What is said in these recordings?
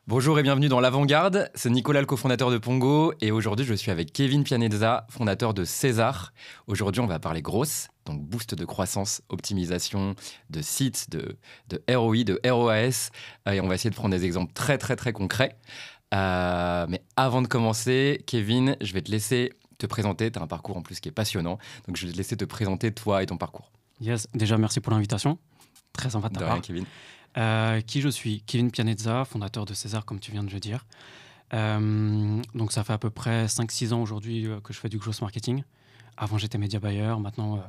Bonjour et bienvenue dans l'Avant-Garde, c'est Nicolas le cofondateur de Pongo et aujourd'hui je suis avec Kevin Pianezza, fondateur de César. Aujourd'hui on va parler grosses, donc boost de croissance, optimisation de sites, de ROI, de ROAS et on va essayer de prendre des exemples très concrets. Mais avant de commencer, Kevin, je vais te laisser te présenter, tu as un parcours en plus qui est passionnant, donc je vais te laisser te présenter toi et ton parcours. Yes, déjà merci pour l'invitation, très sympa de ta De part. rien Kevin. Qui je suis? Kevin Pianezza, fondateur de César, comme tu viens de le dire. Donc ça fait à peu près 5-6 ans aujourd'hui que je fais du growth marketing. Avant j'étais media buyer, maintenant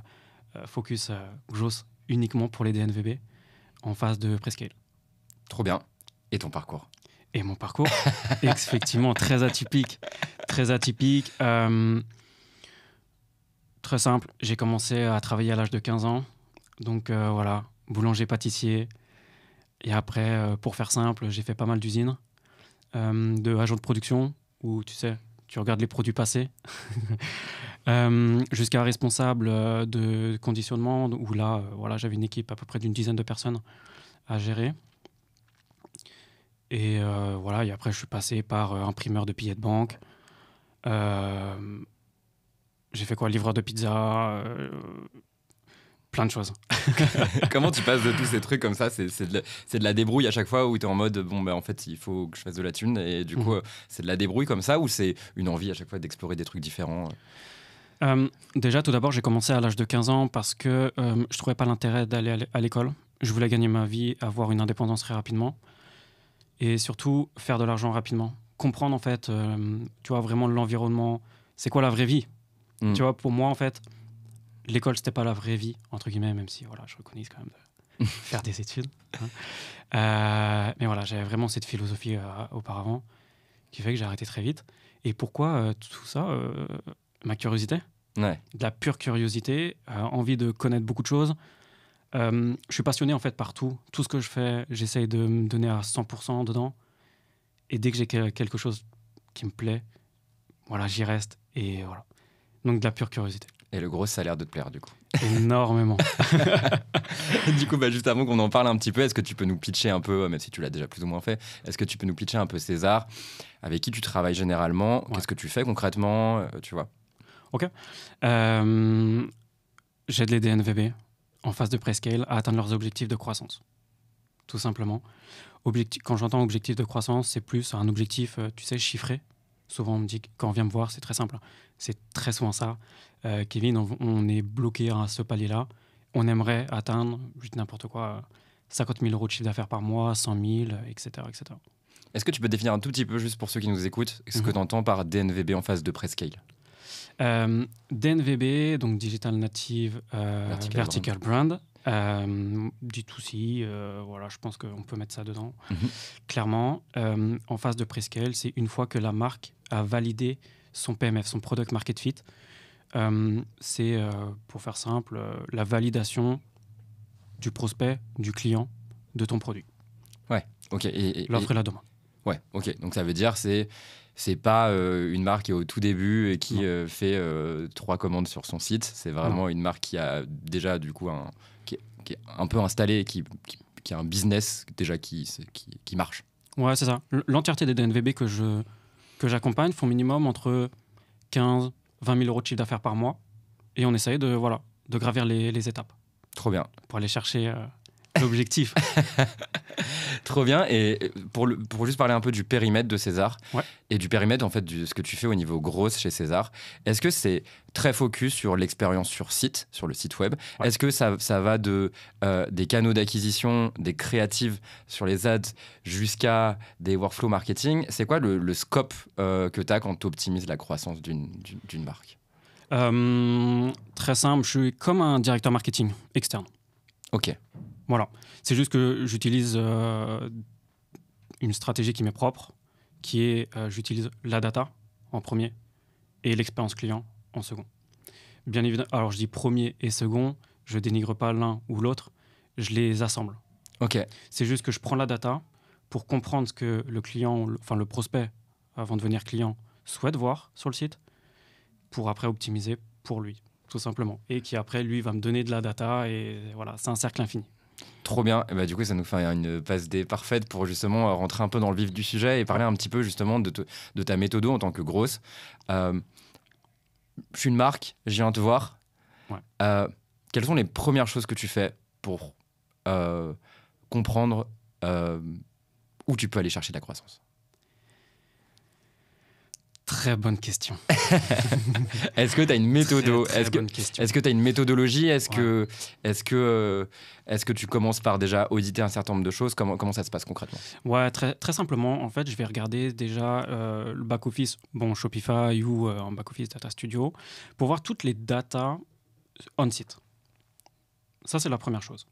focus growth uniquement pour les DNVB en phase de prescale. Trop bien. Et ton parcours? Et mon parcours, effectivement très atypique. Très simple, j'ai commencé à travailler à l'âge de 15 ans. Donc voilà, boulanger-pâtissier. Et après, pour faire simple, j'ai fait pas mal d'usines, de agents de production, où tu sais, tu regardes les produits passés, jusqu'à responsable de conditionnement, où là, voilà, j'avais une équipe à peu près d'une dizaine de personnes à gérer. Et voilà, et après, je suis passé par imprimeur de billets de banque. J'ai fait quoi? Livreur de pizza, plein de choses. Comment tu passes de tous ces trucs comme ça? C'est de la débrouille à chaque fois où tu es en mode bon, en fait, il faut que je fasse de la thune et du coup, c'est de la débrouille comme ça ou c'est une envie à chaque fois d'explorer des trucs différents? Déjà, tout d'abord, j'ai commencé à l'âge de 15 ans parce que je trouvais pas l'intérêt d'aller à l'école. Je voulais gagner ma vie, avoir une indépendance très rapidement et surtout faire de l'argent rapidement. Comprendre en fait, tu vois, vraiment l'environnement. C'est quoi la vraie vie? Tu vois, pour moi, en fait, l'école, c'était pas la vraie vie, entre guillemets, même si voilà, je reconnais quand même de faire des études. Mais voilà, j'avais vraiment cette philosophie auparavant qui fait que j'ai arrêté très vite. Et pourquoi tout ça? Ma curiosité. Ouais. De la pure curiosité, envie de connaître beaucoup de choses. Je suis passionné en fait par tout. Tout ce que je fais, j'essaye de me donner à 100% dedans. Et dès que j'ai quelque chose qui me plaît, voilà, j'y reste. Et voilà. Donc de la pure curiosité. Et le gros, ça a l'air de te plaire du coup. Énormément. Du coup, juste avant qu'on en parle un petit peu, est-ce que tu peux nous pitcher un peu, même si tu l'as déjà plus ou moins fait, est-ce que tu peux nous pitcher un peu César? Avec qui tu travailles généralement? Ouais. Qu'est-ce que tu fais concrètement? Tu vois? Ok. J'aide les DNVB en phase de prescale à atteindre leurs objectifs de croissance. Tout simplement. Quand j'entends objectif de croissance, c'est plus un objectif, tu sais, chiffré. Souvent, on me dit, quand on vient me voir, c'est très simple. C'est très souvent ça. Kevin, on est bloqué à ce palier-là. On aimerait atteindre, juste n'importe quoi, 50 000 euros de chiffre d'affaires par mois, 100 000, etc. Est-ce que tu peux définir un tout petit peu, juste pour ceux qui nous écoutent, ce que tu entends par DNVB en phase de prescale? DNVB, donc Digital Native Vertical Brand. D2C, voilà, je pense qu'on peut mettre ça dedans. Clairement, en phase de prescale, c'est une fois que la marque a validé son PMF, son Product Market Fit. C'est, pour faire simple, la validation du prospect, du client, de ton produit. Ouais, ok. L'offre et la demande. Ouais, ok. Donc ça veut dire c'est pas une marque qui est au tout début et qui fait 3 commandes sur son site. C'est vraiment une marque qui a déjà du coup qui est un peu installée, qui a un business déjà qui marche. Ouais, c'est ça. L'entièreté des DNVB que j'accompagne font minimum entre 15 20 000 euros de chiffre d'affaires par mois. Et on essaye de gravir les étapes. Trop bien. Pour aller chercher l'objectif. Trop bien. Et pour juste parler un peu du périmètre de César et du périmètre en fait de ce que tu fais au niveau grosse chez César, est-ce que c'est très focus sur l'expérience sur site, sur le site web? Est-ce que ça va de des canaux d'acquisition, des créatives sur les ads jusqu'à des workflow marketing? C'est quoi le scope que tu as quand tu optimises la croissance d'une marque? Très simple, je suis comme un directeur marketing externe. Ok. Voilà. C'est juste que j'utilise une stratégie qui m'est propre, qui est j'utilise la data en premier et l'expérience client en second. Bien évidemment, alors je dis premier et second, je dénigre pas l'un ou l'autre, je les assemble. Ok. C'est juste que je prends la data pour comprendre ce que le client, enfin le prospect, avant de devenir client, souhaite voir sur le site, pour après optimiser pour lui, tout simplement. Et qui après, lui, va me donner de la data et voilà, c'est un cercle infini. Trop bien. Et bah, du coup, ça nous fait une passe D parfaite pour justement rentrer un peu dans le vif du sujet et parler un petit peu justement de ta méthode en tant que grosse. Euh, je suis une marque, je viens te voir. Ouais. Quelles sont les premières choses que tu fais pour comprendre où tu peux aller chercher de la croissance? Très bonne question. Est-ce que tu as une méthode? Bonne question. Est-ce que tu as une méthodologie? Est-ce Ouais. que tu commences par déjà auditer un certain nombre de choses? Comment ça se passe concrètement? Ouais, très, très simplement, en fait, je vais regarder déjà le back-office, bon, Shopify ou en back-office Data Studio, pour voir toutes les datas on-site. Ça, c'est la première chose.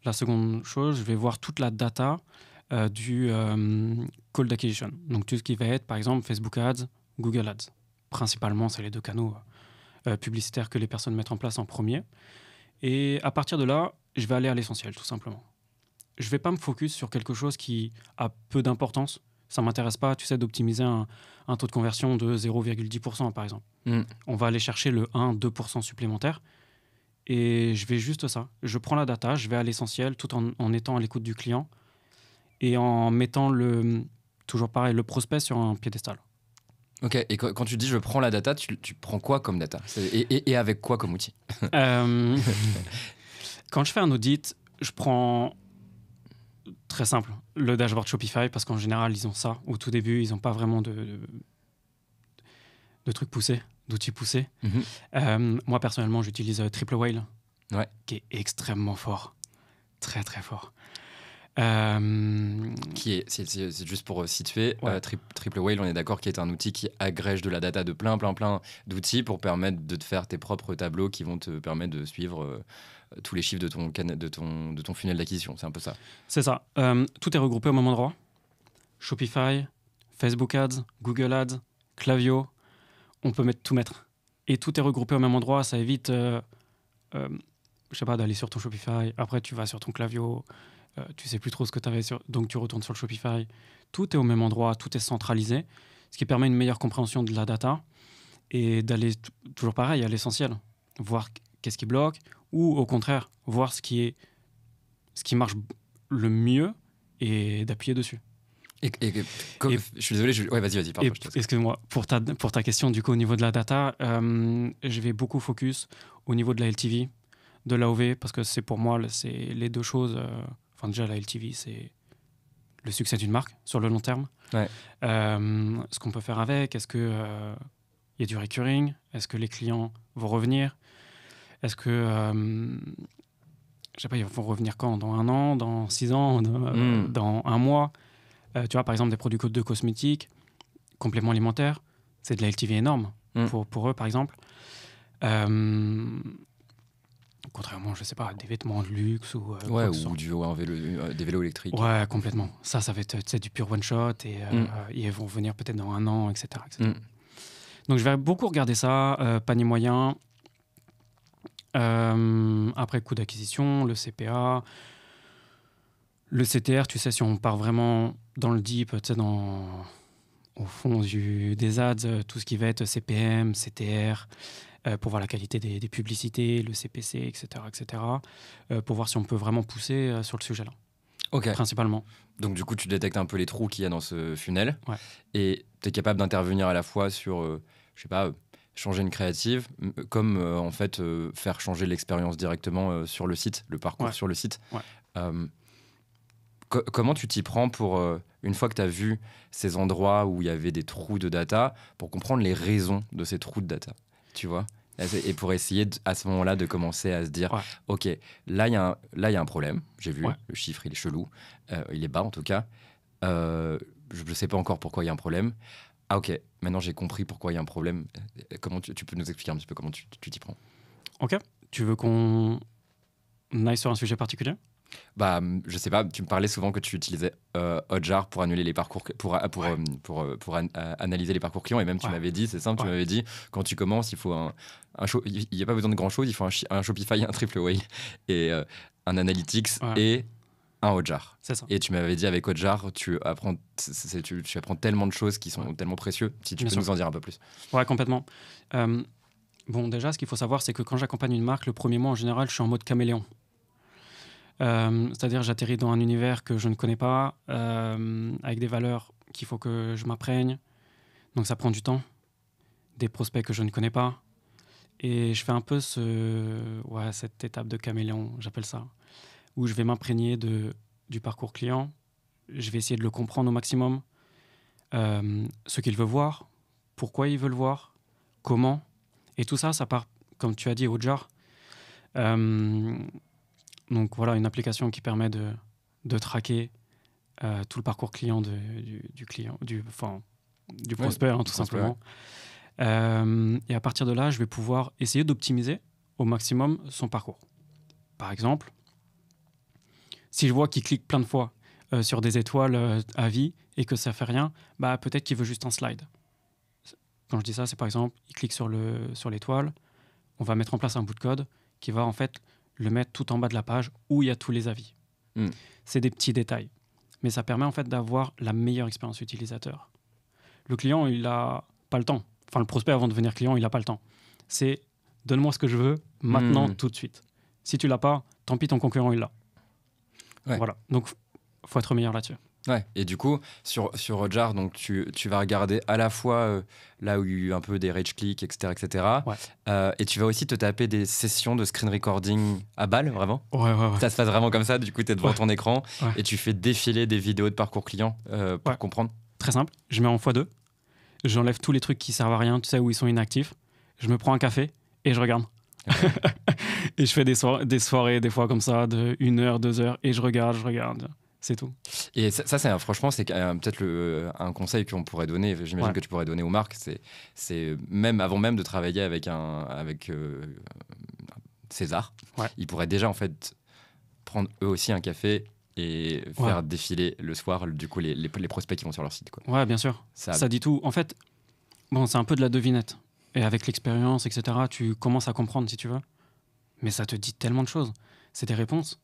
La seconde chose, je vais voir toute la data du call d'acquisition. Donc, tout ce qui va être, par exemple, Facebook Ads, Google Ads. Principalement, c'est les deux canaux publicitaires que les personnes mettent en place en premier. Et à partir de là, je vais aller à l'essentiel, tout simplement. Je ne vais pas me focus sur quelque chose qui a peu d'importance. Ça ne m'intéresse pas, tu sais, d'optimiser un taux de conversion de 0,10%, par exemple. On va aller chercher le 1-2% supplémentaire. Et je vais juste ça. Je prends la data, je vais à l'essentiel, tout en étant à l'écoute du client et en mettant toujours pareil, le prospect sur un piédestal. Ok, et quand tu dis je prends la data, tu prends quoi comme data? Et avec quoi comme outil? Quand je fais un audit, je prends, très simple, le dashboard Shopify, parce qu'en général, ils ont ça. Au tout début, ils n'ont pas vraiment de trucs poussés, d'outils poussés. Moi, personnellement, j'utilise Triple Whale, qui est extrêmement fort. Très, très fort. C'est juste pour situer, Triple Whale, on est d'accord, qui est un outil qui agrège de la data de plein d'outils pour permettre de te faire tes propres tableaux qui vont te permettre de suivre tous les chiffres de ton funnel d'acquisition. C'est un peu ça. C'est ça. Tout est regroupé au même endroit. Shopify, Facebook Ads, Google Ads, Klaviyo, on peut tout mettre. Et tout est regroupé au même endroit. Ça évite, je sais pas, d'aller sur ton Shopify. Après, tu vas sur ton Klaviyo. Tu sais plus trop ce que tu avais donc tu retournes sur le Shopify. Tout est au même endroit, tout est centralisé, ce qui permet une meilleure compréhension de la data et d'aller toujours pareil à l'essentiel, voir qu'est-ce qui bloque ou au contraire voir ce qui marche le mieux et d'appuyer dessus. Je suis désolé, vas-y, pardon. Excuse-moi, pour ta question du coup au niveau de la data, je vais beaucoup focus au niveau de la LTV, de l'AOV, parce que c'est pour moi c'est les deux choses. Enfin, déjà, la LTV, c'est le succès d'une marque sur le long terme. Ouais. Ce qu'on peut faire avec, est-ce qu'il y a du recurring? Est-ce que les clients vont revenir? Est-ce que, je sais pas, ils vont revenir quand? Dans 1 an? Dans 6 ans? Dans 1 mois? Tu vois, par exemple, des produits de cosmétiques, compléments alimentaires, c'est de la LTV énorme pour eux, par exemple. Contrairement, je sais pas, des vêtements de luxe ou des vélos électriques. Ouais, complètement. Ça va être du pur one shot et ils vont venir peut-être dans 1 an, etc. Donc je vais beaucoup regarder ça, panier moyen. Après, coût d'acquisition, le CPA, le CTR. Tu sais, si on part vraiment dans le deep, tu sais, au fond des ads, tout ce qui va être CPM, CTR. Pour voir la qualité des publicités, le CPC, etc. Pour voir si on peut vraiment pousser sur le sujet-là. Ok. Principalement. Donc, du coup, tu détectes un peu les trous qu'il y a dans ce funnel. Ouais. Et tu es capable d'intervenir à la fois sur, je sais pas, changer une créative, comme en fait faire changer l'expérience directement sur le site, le parcours sur le site. Ouais. Comment tu t'y prends pour, une fois que tu as vu ces endroits où il y avait des trous de data, pour comprendre les raisons de ces trous de data? Tu vois, et pour essayer à ce moment-là de commencer à se dire ok, là il y a un problème, j'ai vu, le chiffre il est chelou, il est bas en tout cas, je ne sais pas encore pourquoi il y a un problème. Ah ok, maintenant j'ai compris pourquoi il y a un problème. Comment tu peux nous expliquer un petit peu comment tu t'y prends? Ok, tu veux qu'on aille sur un sujet particulier? Bah, je sais pas, tu me parlais souvent que tu utilisais Hotjar pour annuler les parcours, pour analyser les parcours clients, et même tu m'avais dit, c'est simple, tu m'avais dit, quand tu commences, il faut il n'y a pas besoin de grand chose, il faut un Shopify, un Triple Whale, et un Analytics et un Hotjar. C'est ça. Et tu m'avais dit, avec Hotjar, tu apprends tellement de choses qui sont tellement précieuses, si tu peux nous en dire un peu plus. Ouais, complètement. Bon, déjà, ce qu'il faut savoir, c'est que quand j'accompagne une marque, le premier mois, en général, je suis en mode caméléon. C'est-à-dire, j'atterris dans un univers que je ne connais pas, avec des valeurs qu'il faut que je m'imprègne. Donc, ça prend du temps. Des prospects que je ne connais pas. Et je fais un peu cette étape de caméléon, j'appelle ça, où je vais m'imprégner du parcours client. Je vais essayer de le comprendre au maximum. Ce qu'il veut voir, pourquoi il veut le voir, comment. Et tout ça, ça part, comme tu as dit, Hotjar. Donc voilà, une application qui permet de traquer tout le parcours client du client, du prospect, tout simplement. Ouais. Et à partir de là, je vais pouvoir essayer d'optimiser au maximum son parcours. Par exemple, si je vois qu'il clique plein de fois sur des étoiles à vie et que ça fait rien, peut-être qu'il veut juste un slide. Quand je dis ça, c'est par exemple, il clique sur l'étoile, on va mettre en place un bout de code qui va en fait le mettre tout en bas de la page où il y a tous les avis. C'est des petits détails, mais ça permet en fait d'avoir la meilleure expérience utilisateur. Le client, il n'a pas le temps. Enfin, le prospect, avant de devenir client, il n'a pas le temps. C'est donne-moi ce que je veux maintenant, tout de suite. Si tu l'as pas, tant pis, ton concurrent, il l'a. Ouais. Voilà. Donc, il faut être meilleur là-dessus. Ouais. Et du coup, sur Hotjar, donc tu vas regarder à la fois là où il y a eu un peu des rage clicks, etc. Ouais. Et tu vas aussi te taper des sessions de screen recording à balle, vraiment. Ouais. Ça se passe vraiment comme ça. Du coup, tu es devant ton écran et tu fais défiler des vidéos de parcours client pour comprendre. Très simple. Je mets en x2. J'enlève tous les trucs qui servent à rien, tu sais, où ils sont inactifs. Je me prends un café et je regarde. Okay. Et je fais des soirées, des fois comme ça, de 1 heure, 2 heures, et je regarde. C'est tout. Et ça franchement, c'est peut-être un conseil qu'on pourrait donner, j'imagine que tu pourrais donner aux marques, c'est même avant même de travailler avec César, ils pourraient déjà en fait prendre eux aussi un café et faire défiler le soir du coup les prospects qui vont sur leur site, quoi. Ouais, bien sûr. Ça dit tout. En fait, c'est un peu de la devinette. Et avec l'expérience, etc., tu commences à comprendre si tu veux. Mais ça te dit tellement de choses. C'est des réponses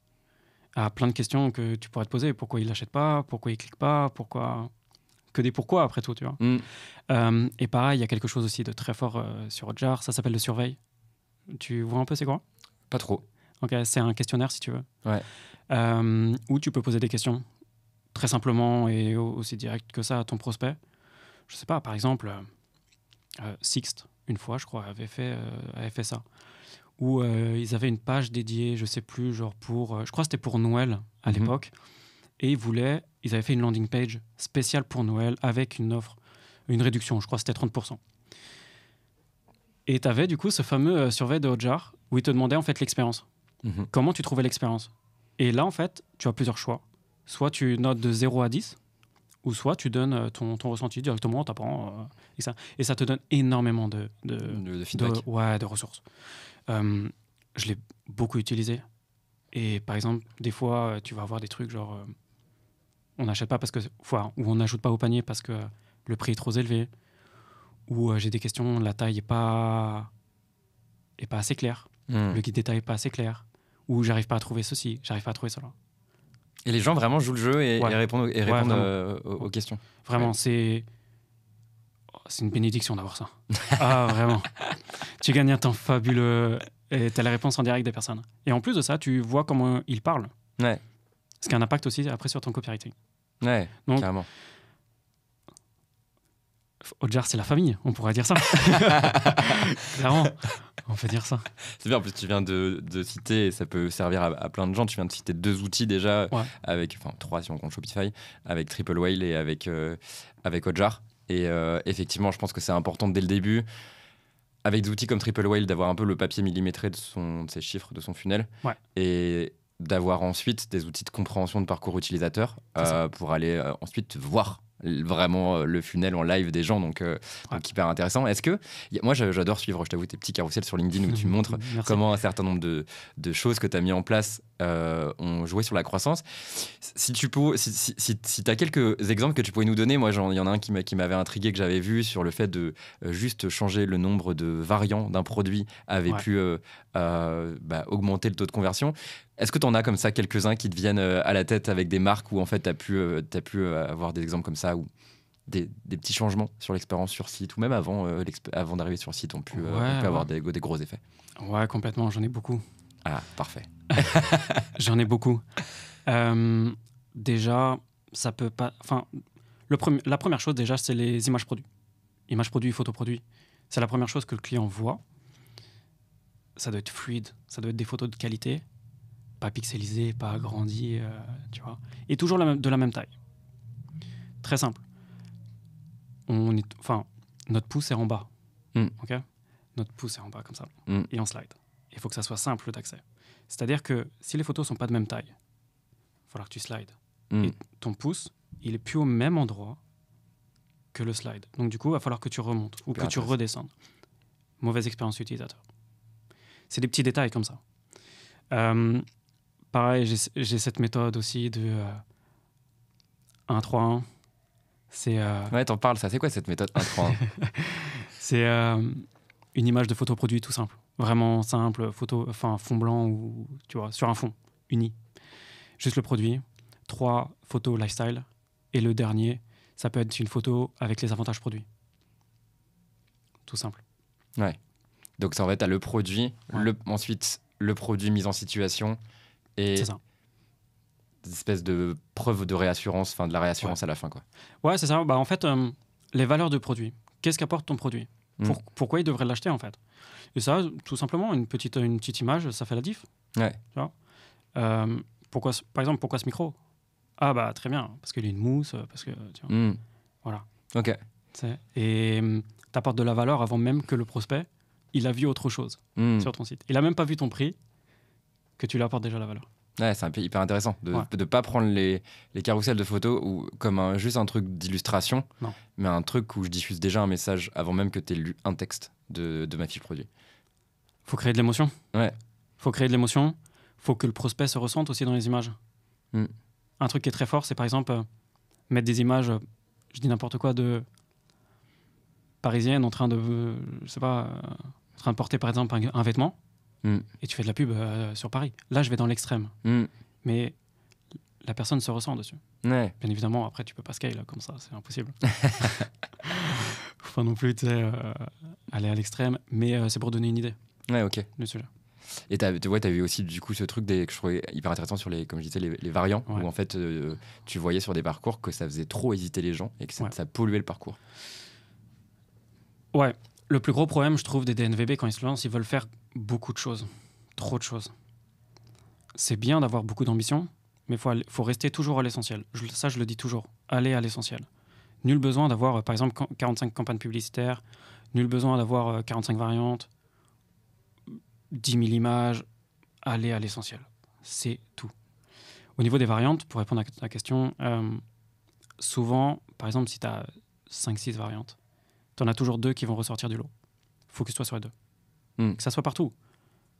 à plein de questions que tu pourrais te poser. Pourquoi il l'achète pas? Pourquoi il clique pas? Pourquoi? Que des pourquoi après tout, tu vois. Et pareil, il y a quelque chose aussi de très fort sur Hotjar. Ça s'appelle le surveil. Tu vois un peu c'est quoi? Pas trop. Ok, c'est un questionnaire si tu veux. Ouais. Où tu peux poser des questions très simplement et aussi direct que ça à ton prospect. Je sais pas, par exemple, Sixt, une fois, je crois, avait fait ça. Où ils avaient une page dédiée, je sais plus, genre pour... je crois que c'était pour Noël à l'époque. Et ils avaient fait une landing page spéciale pour Noël avec une offre, une réduction, je crois que c'était 30%. Et tu avais du coup ce fameux survey de Hotjar où il te demandait en fait l'expérience. Comment tu trouvais l'expérience? Et là, en fait, tu as plusieurs choix. Soit tu notes de 0 à 10, ou soit tu donnes ton ressenti directement en tapant. Et ça te donne énormément de feedback. De ressources. Je l'ai beaucoup utilisé. Et par exemple, des fois, tu vas avoir des trucs genre... on n'achète pas parce que... ou on n'ajoute pas au panier parce que le prix est trop élevé. Ou j'ai des questions, la taille n'est pas assez claire. Le guide détail n'est pas assez clair. Ou j'arrive pas à trouver ceci, j'arrive pas à trouver cela. Et les gens vraiment jouent le jeu et répondent aux questions. Vraiment, c'est une bénédiction d'avoir ça. Ah, vraiment. Tu gagnes un temps fabuleux et tu as la réponse en direct des personnes. Et en plus de ça, tu vois comment ils parlent. Ouais. Ce qui a un impact aussi après sur ton copywriting. Ouais, donc, carrément. Hotjar, c'est la famille, on pourrait dire ça. Clairement, on peut dire ça. C'est bien, en plus tu viens de citer, et ça peut servir à plein de gens, tu viens de citer 2 outils déjà, avec, 3 si on compte Shopify, avec Triple Whale et avec Hotjar. Et effectivement, je pense que c'est important dès le début, avec des outils comme Triple Whale, d'avoir un peu le papier millimétré de ses chiffres, de son funnel. Et d'avoir ensuite des outils de compréhension de parcours utilisateur pour aller ensuite voir vraiment le funnel en live des gens, donc hyper intéressant. Est-ce que moi j'adore suivre, je t'avoue, tes petits carousels sur LinkedIn où tu montres comment un certain nombre de choses que tu as mis en place ont joué sur la croissance. Si tu as quelques exemples que tu pourrais nous donner, moi il y en a un qui m'avait intrigué, que j'avais vu sur le fait de juste changer le nombre de variants d'un produit avait pu augmenter le taux de conversion. Est-ce que tu en as comme ça quelques-uns qui te viennent à la tête avec des marques où en fait tu as pu avoir des exemples comme ça, ou des petits changements sur l'expérience sur site, ou même avant d'arriver sur site on peut avoir des gros effets? Ouais, complètement, j'en ai beaucoup. Ah, parfait. J'en ai beaucoup. Déjà, ça peut pas... Enfin, la première chose, déjà, c'est les images produits. Images produits, photos produits. C'est la première chose que le client voit. Ça doit être fluide. Ça doit être des photos de qualité. Pas pixelisées, pas agrandies, tu vois. Et toujours de la même taille. Très simple. Notre pouce est en bas. Ok, notre pouce est en bas, comme ça. Et on slide. Il faut que ça soit simple d'accès. C'est-à-dire que si les photos ne sont pas de même taille, il va falloir que tu slides. Et ton pouce, il est plus au même endroit que le slide. Donc du coup, il va falloir que tu remontes ou que tu redescendes. Mauvaise expérience utilisateur. C'est des petits détails comme ça. Pareil, j'ai cette méthode aussi de 1-3-1. C'est Ouais, t'en parles, ça. C'est quoi cette méthode 1-3-1? C'est une image de photo produit tout simple. Vraiment simple, fond blanc ou tu vois, sur un fond uni. Juste le produit, 3 photos lifestyle et le dernier, ça peut être une photo avec les avantages produits. Tout simple. Ouais. Donc ça en fait, t'as le produit, ensuite le produit mis en situation et c'est ça. Des espèces de preuves de réassurance, enfin de la réassurance à la fin, quoi. Ouais, c'est ça. Bah, en fait, les valeurs de produit. Qu'est-ce qu'apporte ton produit? Pourquoi il devrait l'acheter, en fait? Et ça, tout simplement, une petite image, ça fait la diff. Ouais. Tu vois, par exemple, pourquoi ce micro? Ah bah très bien, parce qu'il y a une mousse, parce que... Tu vois, voilà. Ok. Et t'apportes de la valeur avant même que le prospect, il a vu autre chose sur ton site. Il a même pas vu ton prix, que tu lui apportes déjà la valeur. Ouais, c'est hyper intéressant de ne pas prendre les carousels de photos comme juste un truc d'illustration, mais un truc où je diffuse déjà un message avant même que tu aies lu un texte de ma fiche produit. Faut créer de l'émotion. Ouais. Faut créer de l'émotion. Faut que le prospect se ressente aussi dans les images. Un truc qui est très fort, c'est par exemple mettre des images, je dis n'importe quoi, de parisienne en train de, je sais pas, en train de porter par exemple un vêtement. Et tu fais de la pub sur Paris. Là, je vais dans l'extrême. Mais la personne se ressent dessus. Ouais. Bien évidemment, après, tu peux pas scale comme ça, c'est impossible. Faut pas non plus aller à l'extrême, mais c'est pour donner une idée. Ouais, ok. Du sujet. Et t'as vu aussi du coup ce truc que je trouvais hyper intéressant sur comme je disais, les variants, où en fait tu voyais sur des parcours que ça faisait trop hésiter les gens et que ça polluait le parcours. Ouais. Le plus gros problème, je trouve, des DNVB quand ils se lancent, ils veulent faire beaucoup de choses. Trop de choses. C'est bien d'avoir beaucoup d'ambition, mais il faut rester toujours à l'essentiel. Ça, je le dis toujours. Aller à l'essentiel. Nul besoin d'avoir, par exemple, 45 campagnes publicitaires. Nul besoin d'avoir 45 variantes. 10 000 images. Aller à l'essentiel. C'est tout. Au niveau des variantes, pour répondre à ta question, souvent, par exemple, si tu as 5-6 variantes, tu en as toujours 2 qui vont ressortir du lot. Focus-toi sur les 2. Que ça soit partout.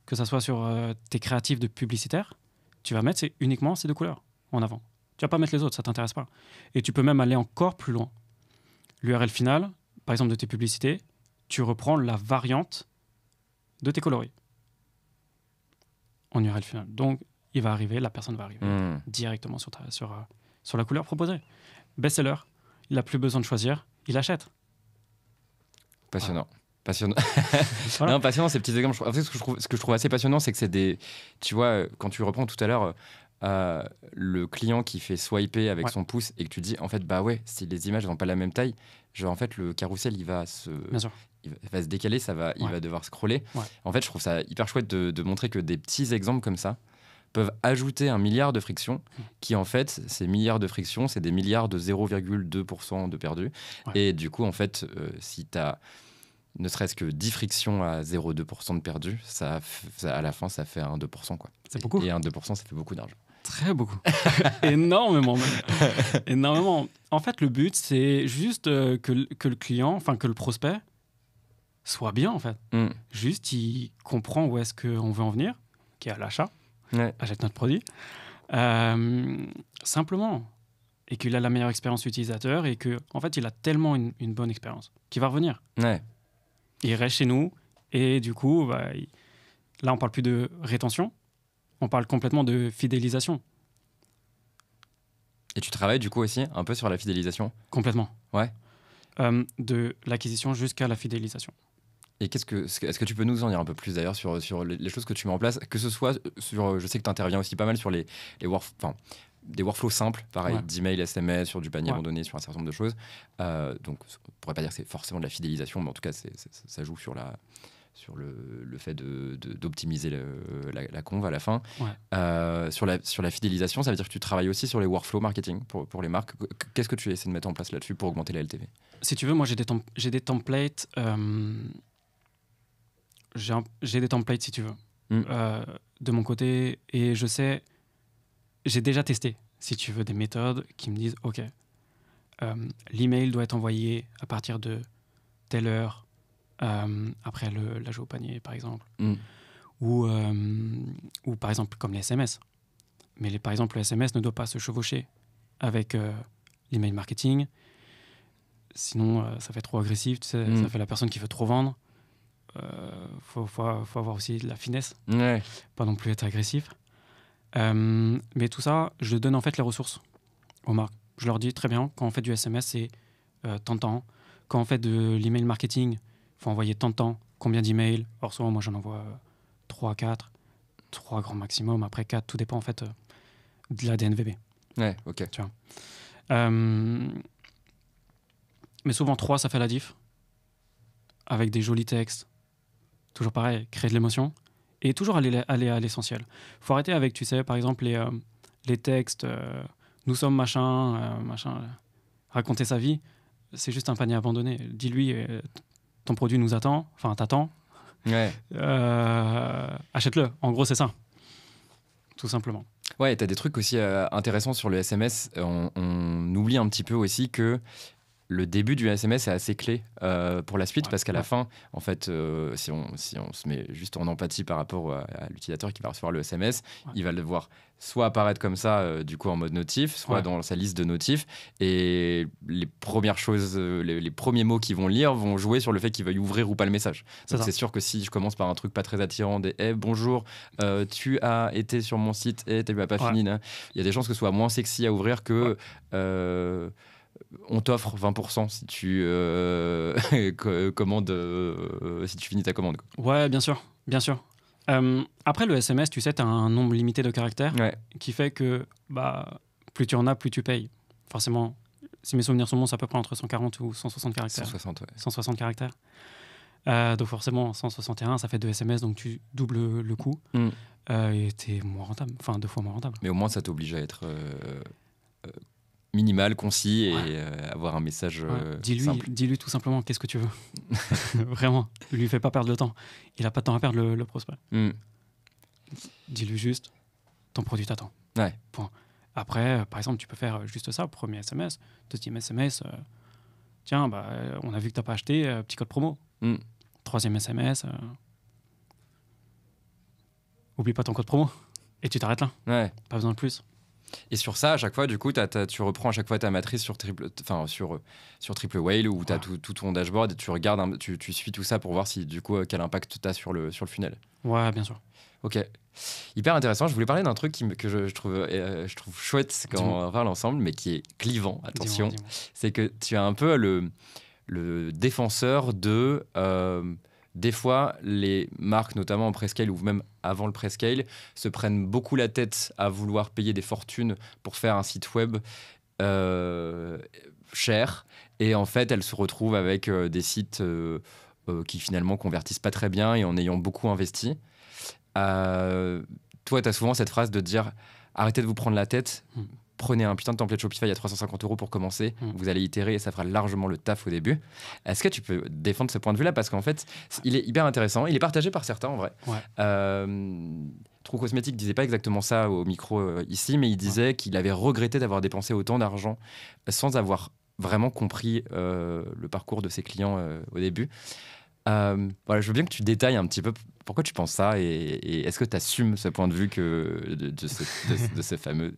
Que ça soit sur tes créatifs de publicitaires, tu vas mettre uniquement ces 2 couleurs en avant. Tu vas pas mettre les autres, ça t'intéresse pas. Et tu peux même aller encore plus loin. L'URL finale, par exemple de tes publicités, tu reprends la variante de tes coloris en URL finale. Donc, la personne va arriver directement sur la couleur proposée. Best-seller, il n'a plus besoin de choisir, il achète. Passionnant. Voilà. Passionnant. Voilà. Non, passionnant, ces petits exemples. En fait, ce que je trouve assez passionnant, c'est que c'est des... Tu vois, quand tu reprends tout à l'heure le client qui fait swiper avec son pouce et que tu dis, en fait, bah ouais, si les images n'ont pas la même taille, genre, en fait, le carrousel, il va se décaler, il va devoir scroller. En fait, je trouve ça hyper chouette de montrer que des petits exemples comme ça peuvent ajouter 1 milliard de frictions qui, en fait, ces milliards de frictions, c'est des milliards de 0,2% de perdus. Et du coup, en fait, si tu as ne serait-ce que 10 frictions à 0,2% de perdus, à la fin, ça fait un 2%. Quoi. C'est beaucoup. Et un 2%, ça fait beaucoup d'argent. Très beaucoup. Énormément même. Énormément. En fait, le but, c'est juste que le client, enfin que le prospect, soit bien, en fait. Juste, il comprend où est-ce qu'on veut en venir, qui est à l'achat. Achète notre produit. Simplement. Et qu'il a la meilleure expérience utilisateur et qu'en fait, il a tellement une bonne expérience qu'il va revenir. Il reste chez nous et du coup, là, on parle plus de rétention, on parle complètement de fidélisation. Et tu travailles du coup aussi un peu sur la fidélisation? Complètement. Ouais. De l'acquisition jusqu'à la fidélisation. Et est-ce que tu peux nous en dire un peu plus d'ailleurs sur les choses que tu mets en place, que ce soit sur, je sais que tu interviens aussi pas mal sur des workflows simples, pareil, Ouais. d'email, SMS, sur du panier Ouais. abandonné, sur un certain nombre de choses. Donc, on pourrait pas dire que c'est forcément de la fidélisation, mais en tout cas, ça joue sur le fait d'optimiser la conv à la fin. Ouais. Sur la fidélisation, ça veut dire que tu travailles aussi sur les workflows marketing pour les marques. Qu'est-ce que tu essaies de mettre en place là-dessus pour augmenter la LTV? Si tu veux, moi, j'ai des templates. J'ai des templates, si tu veux, de mon côté. Et je sais, j'ai déjà testé, si tu veux, des méthodes qui me disent, OK, l'email doit être envoyé à partir de telle heure, après l'ajout au panier, par exemple. Ou par exemple, comme les SMS. Mais par exemple, le SMS ne doit pas se chevaucher avec l'email marketing. Sinon, ça fait trop agressif, tu sais, ça fait la personne qui veut trop vendre. Faut avoir aussi de la finesse, pas non plus être agressif. Mais tout ça, je donne en fait les ressources aux marques. Je leur dis très bien, quand on fait du SMS, c'est tant de temps. Quand on fait de l'email marketing, il faut envoyer tant de temps. Combien d'emails? Or, souvent, moi, j'en envoie 3 à 4, 3 grand maximum. Après 4, tout dépend en fait de la DNVB. Ouais, ok. Tu vois. Mais souvent, 3, ça fait la diff. Avec des jolis textes. Toujours pareil, créer de l'émotion. Et toujours aller à l'essentiel. Il faut arrêter avec, tu sais, par exemple, les textes nous sommes machin, raconter sa vie. C'est juste un panier abandonné. Dis-lui, ton produit nous attend, enfin, t'attend. Ouais. Achète-le. En gros, c'est ça. Tout simplement. Ouais, tu as des trucs aussi intéressants sur le SMS. On oublie un petit peu aussi que le début du SMS est assez clé pour la suite, parce qu'à la fin, en fait, si on se met juste en empathie par rapport à l'utilisateur qui va recevoir le SMS, il va le voir soit apparaître comme ça, du coup en mode notif, soit dans sa liste de notifs, et les premières choses, les premiers mots qu'ils vont lire vont jouer sur le fait qu'ils veuillent ouvrir ou pas le message. Donc c'est sûr que si je commence par un truc pas très attirant, des bonjour, tu as été sur mon site et tu n'as pas fini, il y a des chances que ce soit moins sexy à ouvrir que on t'offre 20% si tu commandes, si tu finis ta commande. Ouais, bien sûr, bien sûr. Après, le SMS, tu sais, tu as un nombre limité de caractères qui fait que plus tu en as, plus tu payes. Forcément, si mes souvenirs sont bons, c'est à peu près entre 140 ou 160 caractères. 160 caractères. Donc forcément, 161, ça fait 2 SMS, donc tu doubles le coût. Et t'es moins rentable, enfin 2 fois moins rentable. Mais au moins, ça t'oblige à être minimal, concis et avoir un message simple. Dis-lui tout simplement qu'est-ce que tu veux. Vraiment, lui fais pas perdre le temps. Il a pas de temps à perdre, le prospect. Dis-lui juste, ton produit t'attend. Point. Après, par exemple, tu peux faire juste ça, premier SMS, deuxième SMS, tiens, on a vu que t'as pas acheté, petit code promo. Troisième SMS, oublie pas ton code promo. Et tu t'arrêtes là. Pas besoin de plus. Et sur ça, à chaque fois, du coup, tu reprends à chaque fois ta matrice sur Triple Whale, où tu as tout ton dashboard et tu regardes, tu suis tout ça pour voir si, du coup, quel impact tu as sur le funnel. Ouais, bien sûr. Ok. Hyper intéressant. Je voulais parler d'un truc que je trouve chouette quand on en parle ensemble, mais qui est clivant, attention. Dis-moi. C'est que tu as un peu le défenseur de... des fois, les marques, notamment en prescale ou même avant le prescale, se prennent beaucoup la tête à vouloir payer des fortunes pour faire un site web cher. Et en fait, elles se retrouvent avec des sites qui finalement convertissent pas très bien et en ayant beaucoup investi. Toi, tu as souvent cette phrase de dire « Arrêtez de vous prendre la tête ». Prenez un putain de template Shopify à 350 € pour commencer. Vous allez itérer et ça fera largement le taf au début. Est-ce que tu peux défendre ce point de vue-là? Parce qu'en fait, il est hyper intéressant. Il est partagé par certains, en vrai. True Cosmétique disait pas exactement ça au micro ici, mais il disait qu'il avait regretté d'avoir dépensé autant d'argent sans avoir vraiment compris le parcours de ses clients au début. Voilà, je veux bien que tu détailles un petit peu pourquoi tu penses ça et est-ce que tu assumes ce point de vue de ce fameux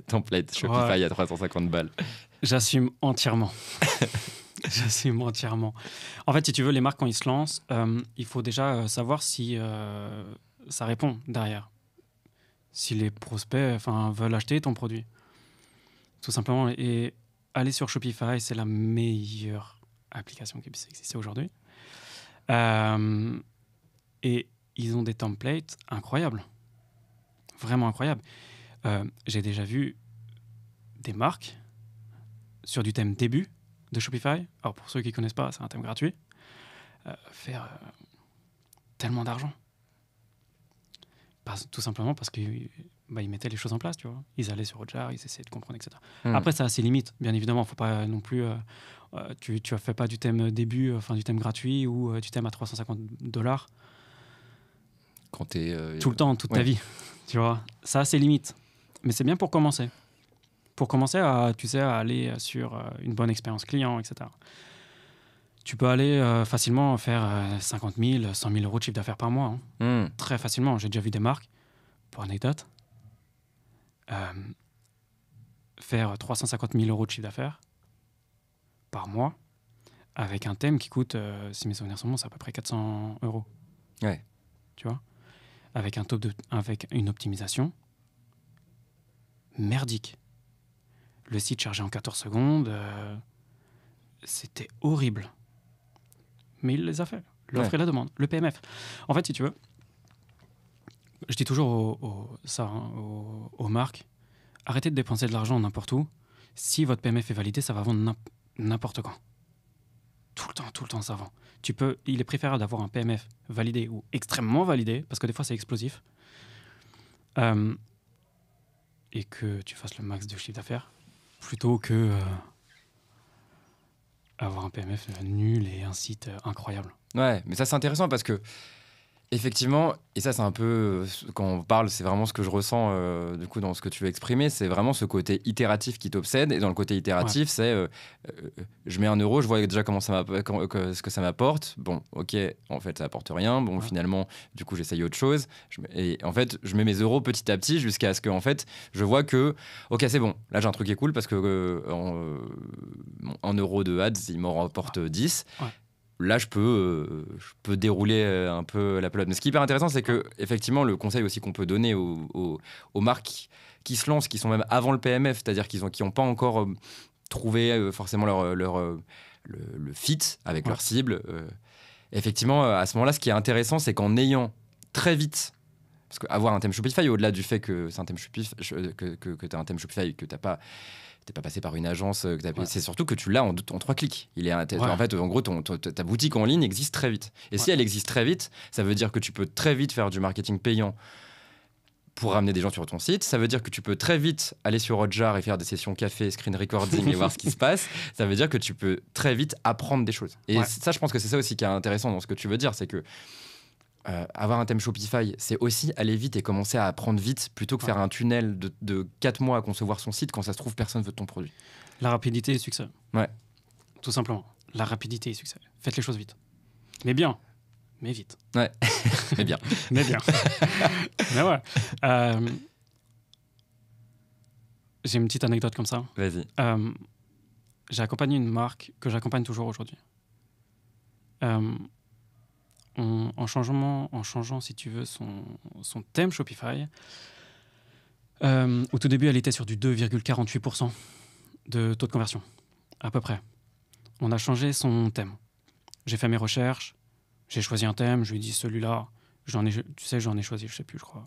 template Shopify à 350 balles? J'assume entièrement. J'assume entièrement. En fait, si tu veux, les marques, quand ils se lancent, il faut déjà savoir si ça répond derrière. Si les prospects veulent acheter ton produit. Tout simplement. Et aller sur Shopify, c'est la meilleure application qui puisse exister aujourd'hui. Et ils ont des templates incroyables. Vraiment incroyables. J'ai déjà vu des marques sur du thème début de Shopify. Alors, pour ceux qui ne connaissent pas, c'est un thème gratuit. Faire tellement d'argent. Tout simplement parce qu'ils mettaient les choses en place, tu vois. Ils allaient sur Hotjar, ils essayaient de comprendre, etc. Après, ça a ses limites, bien évidemment. Il ne faut pas non plus... tu ne fais pas du thème début, du thème gratuit ou du thème à $350 quand t'es, tout le temps, toute ta vie. Tu vois, ça a ses limites. Mais c'est bien pour commencer. Pour commencer à aller sur une bonne expérience client, etc. Tu peux aller facilement faire 50 000, 100 000 euros de chiffre d'affaires par mois. Très facilement. J'ai déjà vu des marques, pour anecdote, faire 350 000 euros de chiffre d'affaires par mois avec un thème qui coûte, si mes souvenirs sont bons, c'est à peu près 400 euros. Ouais. Tu vois, avec avec une optimisation merdique. Le site chargé en 14 secondes, c'était horrible. Mais il les a fait. L'offre et la demande, le PMF. En fait, si tu veux, je dis toujours aux marques, arrêtez de dépenser de l'argent n'importe où. Si votre PMF est validé, ça va vendre n'importe quand. Tout le temps, ça vend. Il est préférable d'avoir un PMF validé ou extrêmement validé, parce que des fois, c'est explosif, et que tu fasses le max de chiffre d'affaires, plutôt que avoir un PMF nul et un site incroyable. Ouais, mais ça, c'est intéressant parce que effectivement, et ça c'est un peu, quand on parle, c'est vraiment ce que je ressens du coup dans ce que tu veux exprimer, c'est vraiment ce côté itératif qui t'obsède. Et dans le côté itératif, c'est je mets 1 euro, je vois déjà ce que ça m'apporte. Bon, ok, en fait ça apporte rien. Bon, finalement, du coup j'essaye autre chose. Et en fait, je mets mes euros petit à petit jusqu'à ce que en fait, je vois que, ok, c'est bon, là j'ai un truc qui est cool parce que 1 euro de ads, il m'en rapporte 10. Ouais. Là, je peux dérouler un peu la pelote. Mais ce qui est hyper intéressant, c'est que effectivement, le conseil aussi qu'on peut donner aux marques qui se lancent, qui sont même avant le PMF, c'est-à-dire qui n'ont pas encore trouvé forcément le fit avec leur cible. Effectivement, à ce moment-là, ce qui est intéressant, c'est qu'en ayant très vite, parce qu'avoir un thème Shopify, au-delà du fait que c'est un thème Shopify, que tu as un thème Shopify, que tu n'as pas... T'es pas passé par une agence, c'est surtout que tu l'as en 3 clics. En fait, en gros, ta boutique en ligne existe très vite. Et si elle existe très vite, ça veut dire que tu peux très vite faire du marketing payant pour ramener des gens sur ton site. Ça veut dire que tu peux très vite aller sur Hotjar et faire des sessions café, screen recording et voir ce qui se passe. Ça veut dire que tu peux très vite apprendre des choses. Et ça, je pense que c'est ça aussi qui est intéressant dans ce que tu veux dire, c'est que avoir un thème Shopify, c'est aussi aller vite et commencer à apprendre vite plutôt que faire un tunnel de 4 mois à concevoir son site. Quand ça se trouve, personne veut de ton produit. La rapidité est succès. Ouais. Tout simplement. La rapidité est succès. Faites les choses vite. Mais bien. Mais vite. Ouais. Mais bien. Mais bien. Mais ouais. J'ai une petite anecdote comme ça. Vas-y. J'ai accompagné une marque que j'accompagne toujours aujourd'hui. En changeant, si tu veux, son thème Shopify, au tout début, elle était sur du 2,48% de taux de conversion, à peu près. On a changé son thème. J'ai fait mes recherches, j'ai choisi un thème, je lui ai dit celui-là, j'en ai choisi, je sais plus, je crois,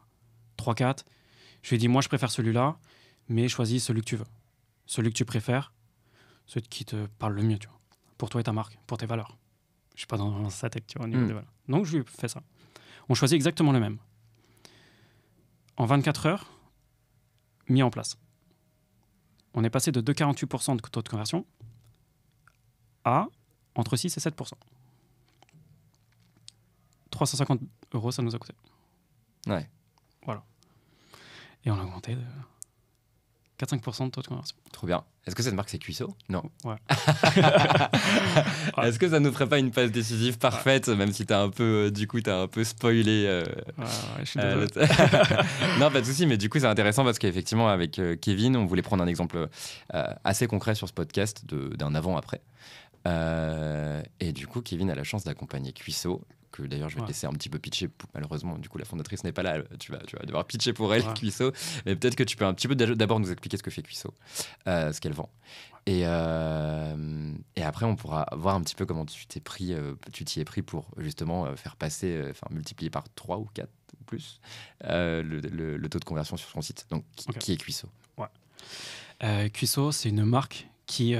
3-4. Je lui ai dit, moi, je préfère celui-là, mais choisis celui que tu veux. Celui que tu préfères, celui qui te parle le mieux, tu vois, pour toi et ta marque, pour tes valeurs. Je suis pas dans sa tête, tu vois, au niveau des valeurs. Donc, je lui ai fait ça. On choisit exactement le même. En 24 heures, mis en place. On est passé de 2,48% de taux de conversion à entre 6 et 7%. 350 €, ça nous a coûté. Ouais. Voilà. Et on a augmenté de 4-5% de taux de conversion. Trop bien. Est-ce que cette marque, c'est Cuisseau ? Non. Ouais. Est-ce que ça nous ferait pas une passe décisive parfaite, même si t'as un peu, du coup, t'as un peu spoilé je suis désolé. Non, pas de souci, mais du coup, c'est intéressant parce qu'effectivement, avec Kevin, on voulait prendre un exemple assez concret sur ce podcast d'un avant-après. Et du coup, Kevin a la chance d'accompagner Cuisseau, que d'ailleurs je vais te Ouais. laisser un petit peu pitcher. Malheureusement, du coup, la fondatrice n'est pas là. Tu vas devoir pitcher pour elle, Ouais. Cuisseau. Mais peut-être que tu peux un petit peu d'abord nous expliquer ce que fait Cuisseau, ce qu'elle vend. Et après, on pourra voir un petit peu comment tu t'y es pris pour justement faire passer, multiplier par 3 ou 4 ou plus le taux de conversion sur son site. Donc, Ok. qui est Cuisseau? Cuisseau, c'est une marque qui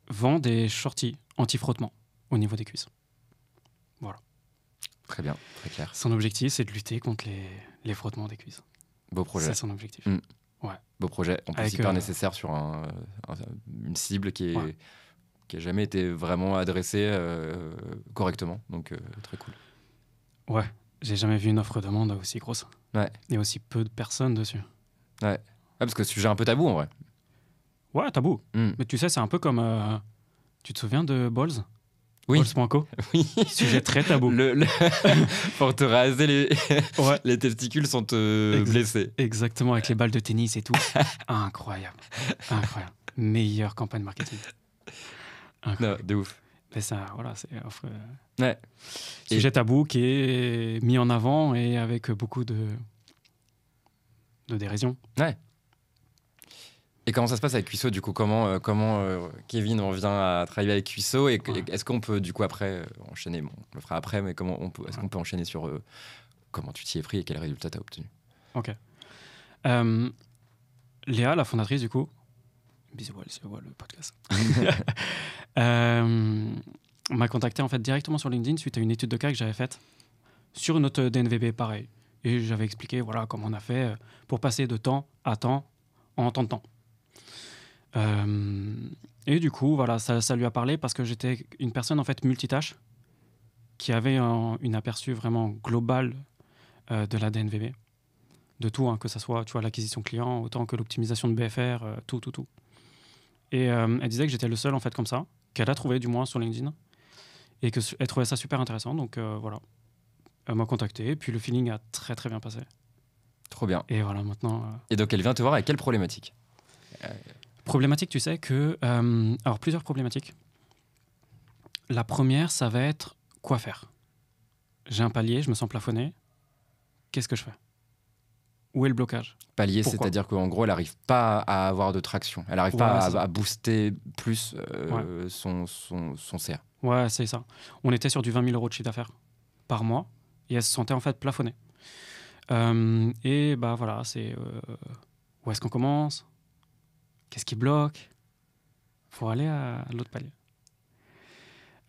vend des shorties anti-frottement au niveau des cuisses. Très bien, très clair. Son objectif, c'est de lutter contre les frottements des cuisses. Beau projet. C'est son objectif. Mm. Ouais. Beau projet. En plus, Avec, hyper nécessaire sur une cible qui Ouais. a jamais été vraiment adressée correctement. Donc, très cool. Ouais, j'ai jamais vu une offre demande aussi grosse. Ouais. Et aussi peu de personnes dessus. Ouais. Ah, parce que c'est un sujet un peu tabou en vrai. Ouais, tabou. Mm. Mais tu sais, c'est un peu comme... tu te souviens de Balls? Oui. Balls.co. Oui. Sujet très tabou. Pour te raser, Ouais. les testicules sont blessés. Exactement, avec les balles de tennis et tout. Incroyable. Incroyable. Meilleure campagne marketing. Non, Incroyable. de ouf. Mais ça, voilà, c'est offre... Ouais. Sujet tabou qui est mis en avant et avec beaucoup de dérision. Ouais. Et comment ça se passe avec Cuisseau du coup? Comment Kevin en vient à travailler avec Cuisseau et Ouais. est-ce qu'on peut du coup après enchaîner? Bon, on le fera après, mais est-ce qu'on peut enchaîner sur comment tu t'y es pris et quels résultats tu as obtenus? Ok. Léa, la fondatrice du coup, bisous, elle voit le podcast, m'a contacté en fait directement sur LinkedIn suite à une étude de cas que j'avais faite sur une autre DNVB pareil. Et j'avais expliqué voilà comment on a fait pour passer de temps à temps en temps de temps. Et du coup, voilà, ça lui a parlé parce que j'étais une personne en fait multitâche qui avait une aperçu vraiment global de la DNVB, de tout, hein, que ça soit, tu vois, l'acquisition client, autant que l'optimisation de BFR, tout. Et elle disait que j'étais le seul en fait comme ça, qu'elle a trouvé du moins sur LinkedIn, et qu'elle trouvait ça super intéressant. Donc voilà, elle m'a contacté, et puis le feeling a très très bien passé. Trop bien. Et voilà, maintenant. Et donc elle vient te voir avec quelle problématique? Problématique, tu sais que. Alors, plusieurs problématiques. La première, ça va être quoi faire? J'ai un palier, je me sens plafonné. Qu'est-ce que je fais? Où est le blocage? Palier, Pourquoi? c'est-à-dire qu'en gros, elle n'arrive pas à avoir de traction. Elle n'arrive pas Ouais, c'est ça. à booster plus son CA. Ouais, c'est ça. On était sur du 20 000 euros de chiffre d'affaires par mois et elle se sentait en fait plafonnée. Et bah voilà, c'est où est-ce qu'on commence? Qu'est-ce qui bloque? Faut aller à l'autre palier.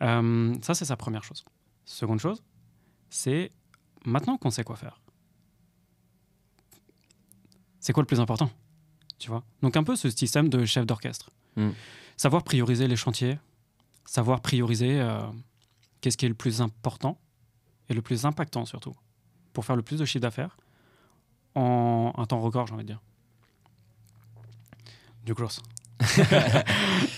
Ça, c'est sa première chose. Seconde chose, c'est maintenant qu'on sait quoi faire. C'est quoi le plus important? Tu vois? Donc un peu ce système de chef d'orchestre. Savoir prioriser les chantiers, savoir prioriser qu'est-ce qui est le plus important et le plus impactant surtout, pour faire le plus de chiffre d'affaires en un temps record, j'ai envie de dire. Du gross.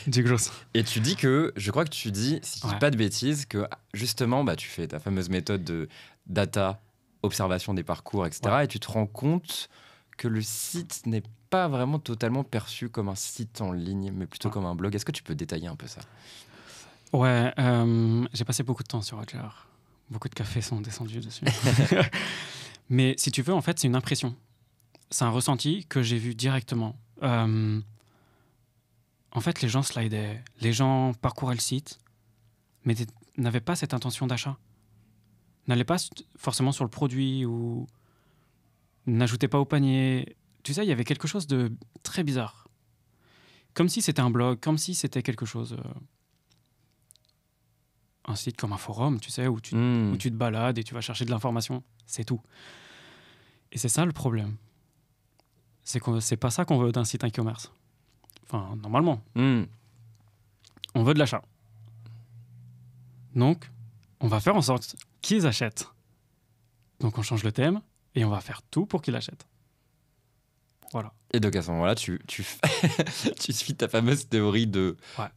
Du gross. Et je crois que tu dis, si je dis Ouais. pas de bêtises, que justement, tu fais ta fameuse méthode de data, observation des parcours, etc. Ouais. Et tu te rends compte que le site n'est pas vraiment totalement perçu comme un site en ligne, mais plutôt Ouais. comme un blog. Est-ce que tu peux détailler un peu ça? Ouais, j'ai passé beaucoup de temps sur Roger. Beaucoup de cafés sont descendus dessus. Mais si tu veux, en fait, c'est une impression. C'est un ressenti que j'ai vu directement. En fait, les gens slidaient, les gens parcouraient le site, mais n'avaient pas cette intention d'achat. N'allaient pas forcément sur le produit ou n'ajoutaient pas au panier. Tu sais, il y avait quelque chose de très bizarre. Comme si c'était un blog, comme si c'était quelque chose... un site comme un forum, tu sais, où tu te balades et tu vas chercher de l'information. C'est tout. Et c'est ça le problème. C'est pas ça qu'on veut d'un site e-commerce. Enfin, normalement. On veut de l'achat. Donc, on va faire en sorte qu'ils achètent. Donc, on change le thème et on va faire tout pour qu'ils achètent. Voilà. Et donc, à ce moment-là, tu suis ta fameuse théorie de... Ouais.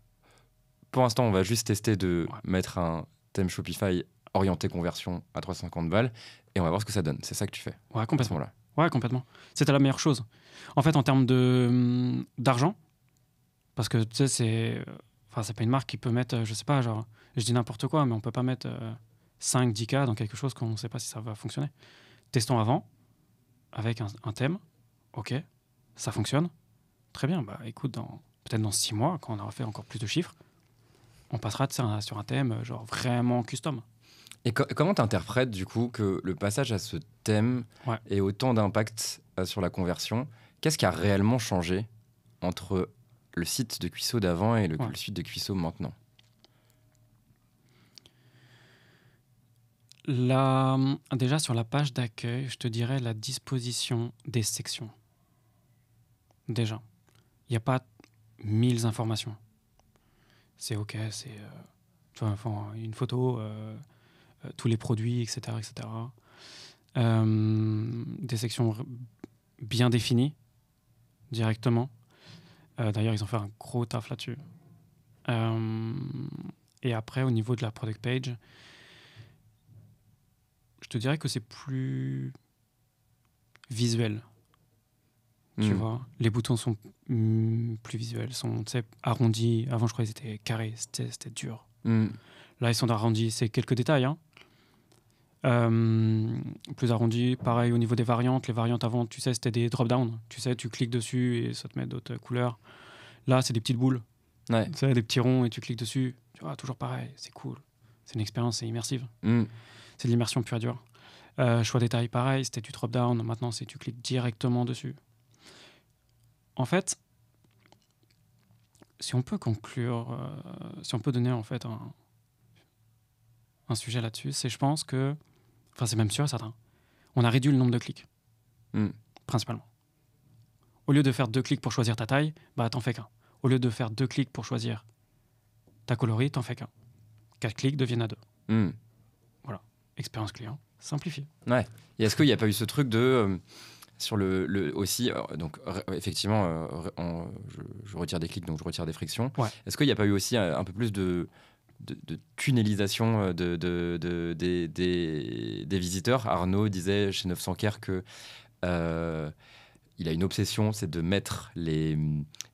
Pour l'instant, on va juste tester de Ouais. mettre un thème Shopify orienté conversion à 350 balles et on va voir ce que ça donne. C'est ça que tu fais Ouais, à ce complètement. moment-là. Ouais, complètement. C'était la meilleure chose. En fait, en termes d'argent, parce que tu sais, Enfin, c'est pas une marque qui peut mettre, je sais pas, genre, je dis n'importe quoi, mais on peut pas mettre 5-10K dans quelque chose qu'on ne sait pas si ça va fonctionner. Testons avant, avec un thème. Ok, ça fonctionne. Très bien. Bah, écoute, peut-être dans 6 mois, quand on aura fait encore plus de chiffres, on passera sur un thème genre vraiment custom. Et comment tu interprètes du coup que le passage à ce thème ait autant d'impact sur la conversion? Qu'est-ce qui a réellement changé entre le site de Cuisseau d'avant et le site de Cuisseau maintenant? Déjà sur la page d'accueil, je te dirais la disposition des sections. Déjà, il n'y a pas 1000 informations. C'est ok, c'est tu vois, une photo, tous les produits, etc. etc. Des sections bien définies directement. D'ailleurs, ils ont fait un gros taf là-dessus. Et après, au niveau de la product page, je te dirais que c'est plus visuel. Tu vois, les boutons sont plus visuels, sont arrondis. Avant, je croyais qu'ils étaient carrés, c'était dur. Là, ils sont arrondis, c'est quelques détails. Hein. Plus arrondis, pareil au niveau des variantes. Les variantes avant, tu sais, c'était des drop-down. Tu sais, tu cliques dessus et ça te met d'autres couleurs. Là, c'est des petites boules. Tu sais, des petits ronds et tu cliques dessus. Tu vois, toujours pareil, c'est cool. C'est une expérience, c'est immersive. C'est de l'immersion pure et dure. Choix détail, pareil, c'était du drop-down. Maintenant, c'est tu cliques directement dessus. En fait, si on peut conclure, si on peut donner en fait un sujet là-dessus, c'est je pense que, enfin c'est même sûr et certain, on a réduit le nombre de clics, principalement. Au lieu de faire 2 clics pour choisir ta taille, bah t'en fais qu'un. Au lieu de faire 2 clics pour choisir ta coloris, t'en fais qu'un. 4 clics deviennent à 2. Voilà, expérience client simplifiée. Ouais. Et est-ce qu'il n'y a pas eu ce truc de sur aussi, donc effectivement, je retire des clics, donc je retire des frictions. Est-ce qu'il n'y a pas eu aussi un peu plus de tunnelisation des visiteurs? Arnaud disait chez 900 Care que il a une obsession, c'est de mettre les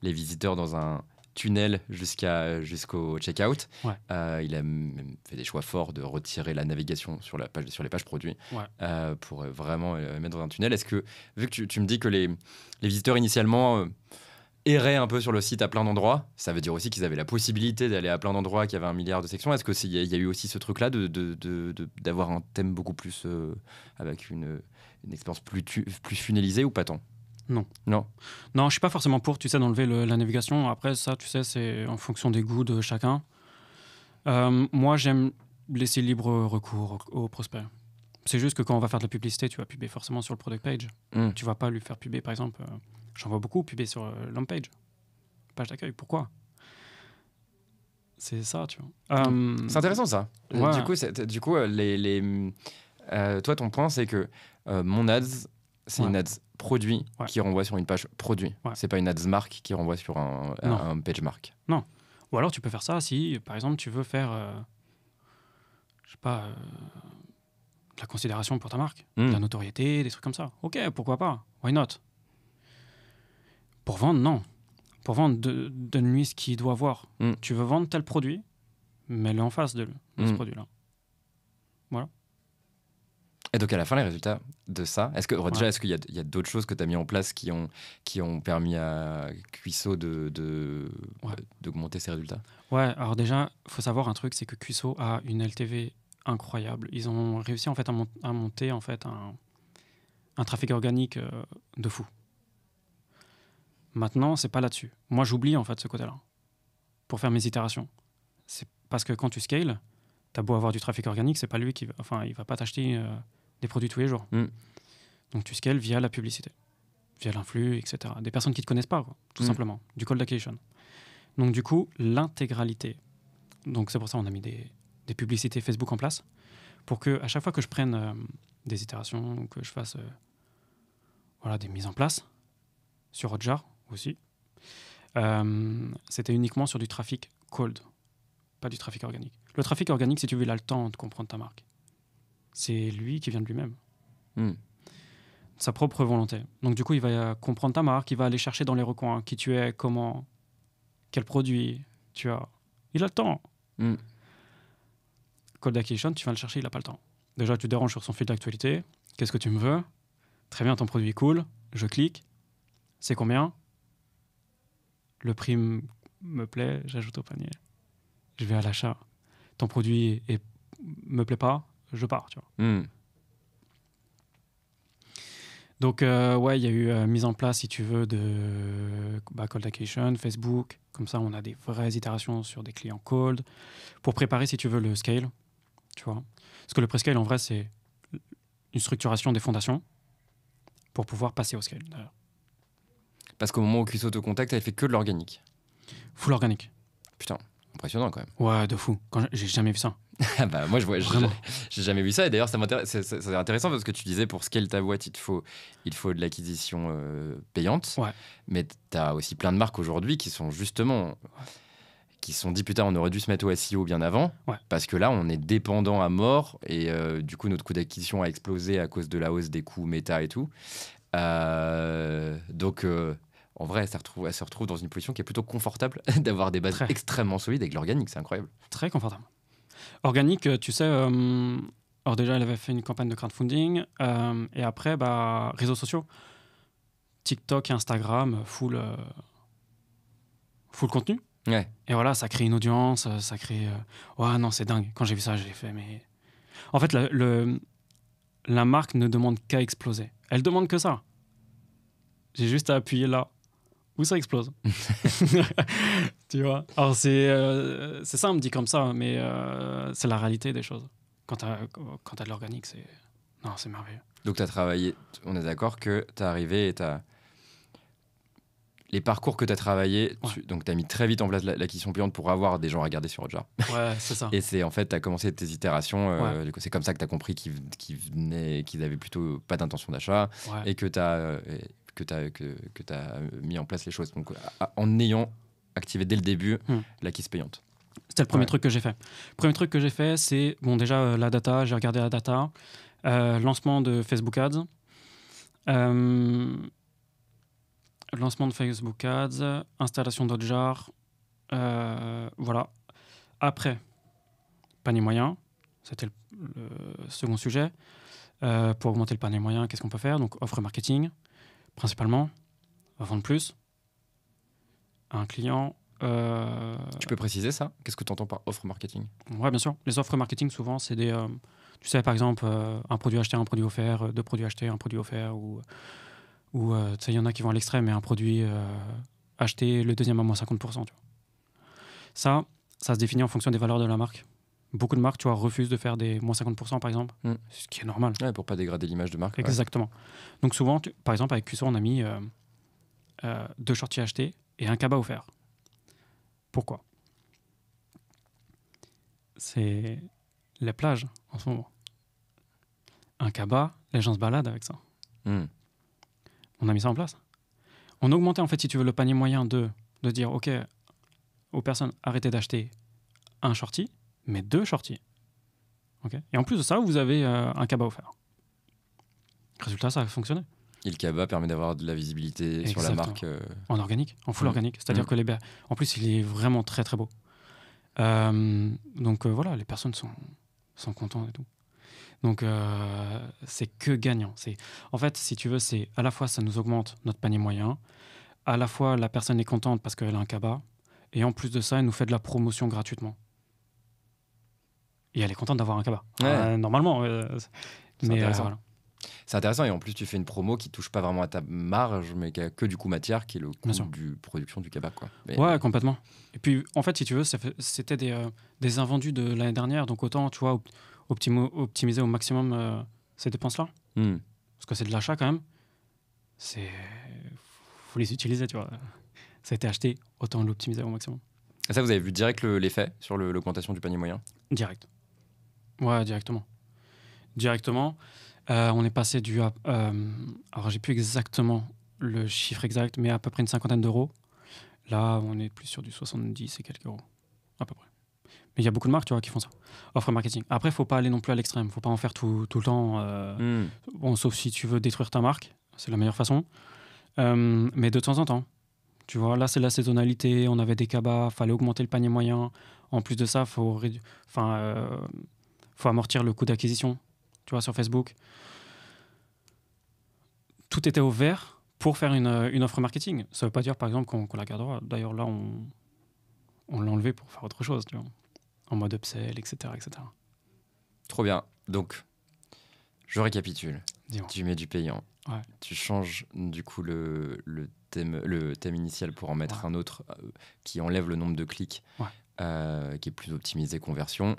visiteurs dans un tunnel jusqu'au check-out. Il a même fait des choix forts de retirer la navigation sur les pages produits pour vraiment mettre dans un tunnel. Est-ce que, vu que tu me dis que les visiteurs initialement erraient un peu sur le site à plein d'endroits, ça veut dire aussi qu'ils avaient la possibilité d'aller à plein d'endroits, qu'il y avait 1 milliard de sections. Est-ce qu'il y a eu aussi ce truc-là d'avoir un thème beaucoup plus avec une expérience plus funnalisée ou pas tant? Non, je suis pas forcément pour, tu sais, d'enlever la navigation. Après, ça, tu sais, c'est en fonction des goûts de chacun. Moi, j'aime laisser libre recours aux prospects. C'est juste que quand on va faire de la publicité, tu vas puber forcément sur le product page. Tu vas pas lui faire puber, par exemple, j'en vois beaucoup puber sur l'home page d'accueil. C'est ça, tu vois. C'est intéressant, ça. Ouais. Du coup, toi, ton point, c'est que mon ads, c'est une ads produit qui renvoie sur une page produit. C'est pas une ads marque qui renvoie sur un page marque. Non. Ou alors tu peux faire ça si, par exemple, tu veux faire, je sais pas, de la considération pour ta marque, de la notoriété, des trucs comme ça. Ok, pourquoi pas? Why not? Pour vendre, non. Pour vendre, donne-lui ce qu'il doit voir. Tu veux vendre tel produit, mets-le en face de ce produit-là. Voilà. Et donc, à la fin, les résultats de ça, est-ce qu'il y a d'autres choses que tu as mis en place qui ont permis à Cuisseau d'augmenter ses résultats? Ouais, alors déjà, il faut savoir un truc, c'est que Cuisseau a une LTV incroyable. Ils ont réussi en fait, à monter en fait, un trafic organique de fou. Maintenant, c'est pas là-dessus. Moi, j'oublie en fait ce côté-là pour faire mes itérations. C'est parce que quand tu scales, t'as beau avoir du trafic organique, c'est pas lui il va pas t'acheter des produits tous les jours. Donc tu scales via la publicité, via l'influx, etc. Des personnes qui te connaissent pas, quoi, tout simplement, du call d'acquisition. Donc du coup, l'intégralité. Donc c'est pour ça qu'on a mis des publicités Facebook en place pour que à chaque fois que je prenne des itérations, que je fasse des mises en place sur Hotjar aussi, c'était uniquement sur du trafic cold, pas du trafic organique. Le trafic organique, si tu veux, il a le temps de comprendre ta marque. C'est lui qui vient de lui-même. Sa propre volonté. Donc du coup, il va comprendre ta marque, il va aller chercher dans les recoins qui tu es, comment, quel produit tu as, Il a le temps. Mm. Call d'acquisition, tu vas le chercher, il n'a pas le temps. Déjà, tu déranges sur son fil d'actualité. Qu'est-ce que tu me veux? Très bien, ton produit est cool. Je clique. C'est combien? Le prix me plaît, j'ajoute au panier. Je vais à l'achat. Ton produit me plaît pas, je pars, tu vois. Mm. Donc, ouais, il y a eu mise en place, si tu veux, de call d'acquisition, Facebook. Comme ça, on a des vraies itérations sur des clients cold. Pour préparer, si tu veux, le scale, tu vois. Parce que le pre-scale, en vrai, c'est une structuration des fondations pour pouvoir passer au scale. D'ailleurs. Parce qu'au moment où QSO te contacte, elle fait que de l'organique. Full organique. Putain, impressionnant quand même. Ouais, de fou. J'ai jamais vu ça. Bah, moi, Vraiment. j'ai jamais vu ça. Et d'ailleurs, ça m'intéresse. C'est intéressant parce que tu disais pour scale ta boîte, il te faut de l'acquisition payante. Ouais. Mais tu as aussi plein de marques aujourd'hui qui sont justement. Qui se sont dit putain, on aurait dû se mettre au SEO bien avant. Ouais. Parce que là, on est dépendant à mort. Et du coup, notre coût d'acquisition a explosé à cause de la hausse des coûts méta et tout. Donc. En vrai, elle se retrouve dans une position qui est plutôt confortable d'avoir des bases extrêmement solides avec l'organique, c'est incroyable. Très confortable. Organique, tu sais, alors déjà, elle avait fait une campagne de crowdfunding et après, réseaux sociaux, TikTok et Instagram, full contenu. Ouais. Et voilà, ça crée une audience, ça crée... Ouais, non, c'est dingue. Quand j'ai vu ça, j'ai fait, mais... En fait, la marque ne demande qu'à exploser. Elle demande que ça. J'ai juste à appuyer là. Où ça explose. Tu vois. Alors, c'est simple dit comme ça, mais c'est la réalité des choses. Quand t'as de l'organique, c'est merveilleux. Donc, tu as travaillé, on est d'accord que tu es arrivé et les parcours que tu as travaillé, Ouais. donc tu as mis très vite en place l'acquisition payante pour avoir des gens à regarder sur Hotjar. Ouais, c'est ça. Et c'est en fait, tu as commencé tes itérations. Ouais. Du coup, c'est comme ça que tu as compris qu'ils avaient plutôt pas d'intention d'achat Ouais. et que tu as. que tu as mis en place les choses. Donc, en ayant activé dès le début l'acquise payante. C'était le premier truc que j'ai fait. Le premier truc que j'ai fait, c'est, bon, déjà, la data, j'ai regardé la data, lancement de Facebook Ads, installation d'Hotjar, voilà. Après, panier moyen, c'était le second sujet. Pour augmenter le panier moyen, qu'est-ce qu'on peut faire? Donc, offre marketing, principalement, vendre plus à un client. Tu peux préciser ça? Qu'est-ce que tu entends par offre marketing? Ouais, bien sûr. Les offres marketing, souvent, c'est des... tu sais, par exemple, un produit acheté, un produit offert, 2 produits achetés, un produit offert, ou tu sais, il y en a qui vont à l'extrême, mais un produit acheté, le deuxième à moins 50%. Tu vois. Ça se définit en fonction des valeurs de la marque. Beaucoup de marques, tu vois, refusent de faire des moins 50%, par exemple, ce qui est normal. Ouais, pour pas dégrader l'image de marque. Exactement. Ouais. Donc souvent, par exemple, avec QSO, on a mis 2 shorties achetés et un cabas offert. Pourquoi? C'est les plages, en ce moment. Un cabas, les gens se baladent avec ça. On a mis ça en place. On a augmenté, en fait, si tu veux, le panier moyen de dire, OK, aux personnes, arrêtez d'acheter un shorty, mais 2 shorties. Okay. Et en plus de ça, vous avez un cabas offert. Résultat, ça a fonctionné. Et le cabas permet d'avoir de la visibilité sur la marque. En organique, en full organique. C'est-à-dire que en plus, il est vraiment très, très beau. Donc voilà, les personnes sont contentes et tout. Donc c'est que gagnant. En fait, si tu veux, c'est à la fois, ça nous augmente notre panier moyen, à la fois, la personne est contente parce qu'elle a un cabas, et en plus de ça, elle nous fait de la promotion gratuitement. Et elle est contente d'avoir un cabas. Ouais. Normalement. Mais voilà. C'est intéressant, et en plus tu fais une promo qui touche pas vraiment à ta marge, mais qui a que du coût matière, qui est le coût de production du cabas, quoi. Ouais, complètement. Et puis en fait, si tu veux, c'était des invendus de l'année dernière, donc autant, tu vois, optimiser au maximum ces dépenses-là. Parce que c'est de l'achat quand même. Faut les utiliser, tu vois. Ça a été acheté, autant l'optimiser au maximum. Et ça, vous avez vu direct l'effet sur l'augmentation du panier moyen? Direct. Ouais, directement. On est passé alors j'ai plus exactement le chiffre exact, mais à peu près une 50aine d'euros. Là, on est plus sur du 70 et quelques euros, à peu près. Mais il y a beaucoup de marques, tu vois, qui font ça. Offre marketing. Après, il ne faut pas aller non plus à l'extrême. Il ne faut pas en faire tout le temps. Bon, sauf si tu veux détruire ta marque. C'est la meilleure façon. Mais de temps en temps, Tu vois, là, c'est la saisonnalité, on avait des cabas, fallait augmenter le panier moyen. En plus de ça, faut amortir le coût d'acquisition, tu vois, sur Facebook. Tout était au vert pour faire une offre marketing. Ça veut pas dire, par exemple, qu'on la gardera. D'ailleurs, là, on l'a enlevé pour faire autre chose, tu vois, en mode upsell, etc., etc. Trop bien. Donc, je récapitule. Dis-moi. Tu mets du payant. Ouais. Tu changes du coup le thème initial pour en mettre un autre qui enlève le nombre de clics, qui est plus optimisé conversion.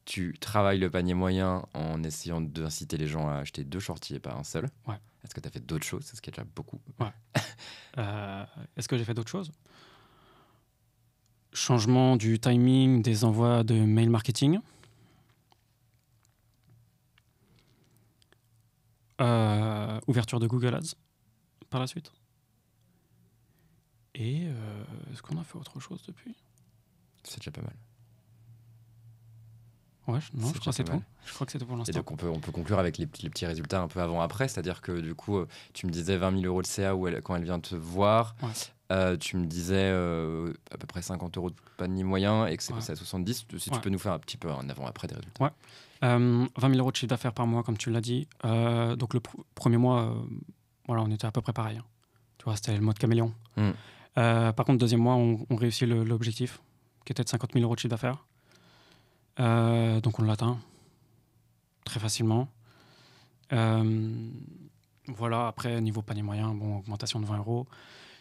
Tu travailles le panier moyen en essayant d'inciter les gens à acheter 2 shorties et pas un seul. Ouais. Est-ce que tu as fait d'autres choses? C'est ce qui est déjà beaucoup. Ouais. Est-ce que j'ai fait d'autres choses? Changement du timing des envois de mail marketing. Ouverture de Google Ads par la suite. Et est-ce qu'on a fait autre chose depuis? C'est déjà pas mal. Ouais, je crois que c'est tout. Je crois que c'est tout pour l'instant. Et donc on peut conclure avec les petits résultats un peu avant-après, c'est-à-dire que du coup, tu me disais 20 000 euros de CA quand elle vient te voir. Ouais. Tu me disais à peu près 50 euros de panier moyen et que c'est passé à 70. Si tu peux nous faire un petit peu un avant-après des résultats. Ouais. 20 000 euros de chiffre d'affaires par mois, comme tu l'as dit. Donc le premier mois, voilà, on était à peu près pareil. Tu vois, c'était le mode caméléon. Par contre, deuxième mois, on réussit l'objectif, qui était de 50 000 euros de chiffre d'affaires. Donc on l'atteint très facilement. Voilà, après, niveau panier moyen, bon, augmentation de 20 euros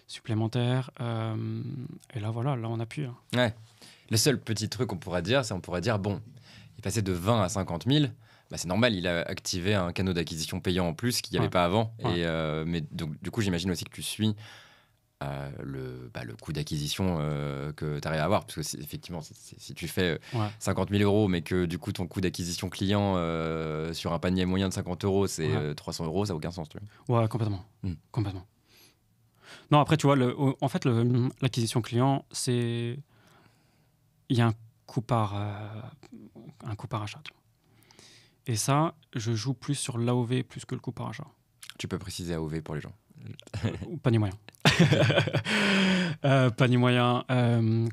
supplémentaire. Et là, voilà, là, on appuie. Ouais. Le seul petit truc qu'on pourrait dire, c'est on pourrait dire, bon, il est passé de 20 à 50 000. Bah, c'est normal, il a activé un canal d'acquisition payant en plus qu'il n'y avait pas avant. Ouais. Mais donc, du coup, j'imagine aussi que tu suis le coût d'acquisition que tu arrives à avoir. Parce que effectivement, si tu fais 50 000 euros, mais que du coup, ton coût d'acquisition client sur un panier moyen de 50 euros, c'est 300 euros, ça n'a aucun sens. Tu vois. Ouais, complètement. Complètement. Non, après, tu vois, en fait, l'acquisition client, c'est... Il y a un coût par achat. Tu vois. Et ça, je joue plus sur l'AOV plus que le coût par achat. Tu peux préciser AOV pour les gens. Panier moyen. Panier moyen.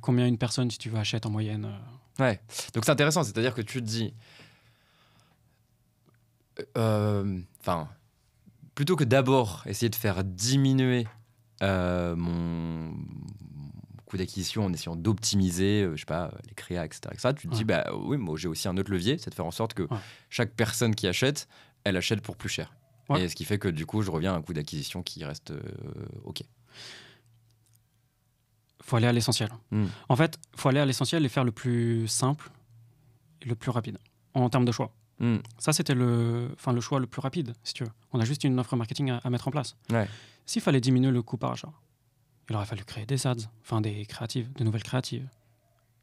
Combien une personne, si tu veux, achète en moyenne Ouais. Donc c'est intéressant, c'est-à-dire que tu te dis... plutôt que d'abord essayer de faire diminuer mon coût d'acquisition en essayant d'optimiser je sais pas, les créas, etc., tu te dis, bah oui, moi j'ai aussi un autre levier, c'est de faire en sorte que chaque personne qui achète, elle achète pour plus cher. Et ce qui fait que du coup, je reviens à un coût d'acquisition qui reste OK. Faut aller à l'essentiel. En fait, faut aller à l'essentiel et faire le plus simple et le plus rapide en termes de choix. Ça, c'était le choix le plus rapide, si tu veux. On a juste une offre marketing à mettre en place. Ouais. S'il fallait diminuer le coût par achat, il aurait fallu créer des ads, des créatives, de nouvelles créatives.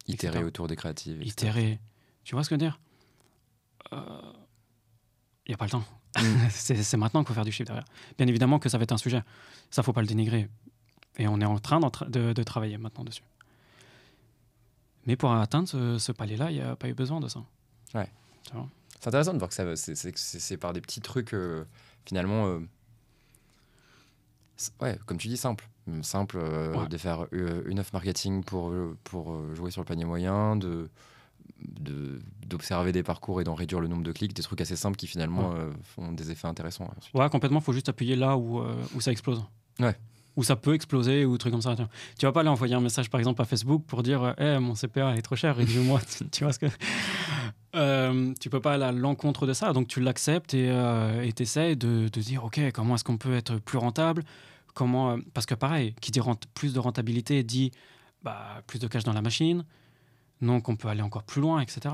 Itérer autour des créatives. Itérer. Tu vois ce que je veux dire? Il n'y a pas le temps. C'est maintenant qu'il faut faire du chiffre derrière. Bien évidemment que ça va être un sujet. Ça, faut pas le dénigrer. Et on est en train de travailler maintenant dessus. Mais pour atteindre ce palier-là, il n'y a pas eu besoin de ça. Ouais. C'est intéressant de voir que c'est par des petits trucs, finalement, comme tu dis, simple. De faire une offre marketing pour jouer sur le panier moyen, d'observer des parcours et d'en réduire le nombre de clics, des trucs assez simples qui finalement font des effets intéressants. Ensuite. Ouais, complètement, il faut juste appuyer là où ça explose. Ouais. Où ça peut exploser ou truc comme ça. Tu vas pas aller envoyer un message par exemple à Facebook pour dire mon CPA est trop cher, réduis-moi. Tu vois ce que... tu peux pas aller à l'encontre de ça, donc tu l'acceptes et tu essaies de dire ok, comment est-ce qu'on peut être plus rentable, parce que pareil, qui dit plus de rentabilité dit plus de cash dans la machine, donc on peut aller encore plus loin, etc.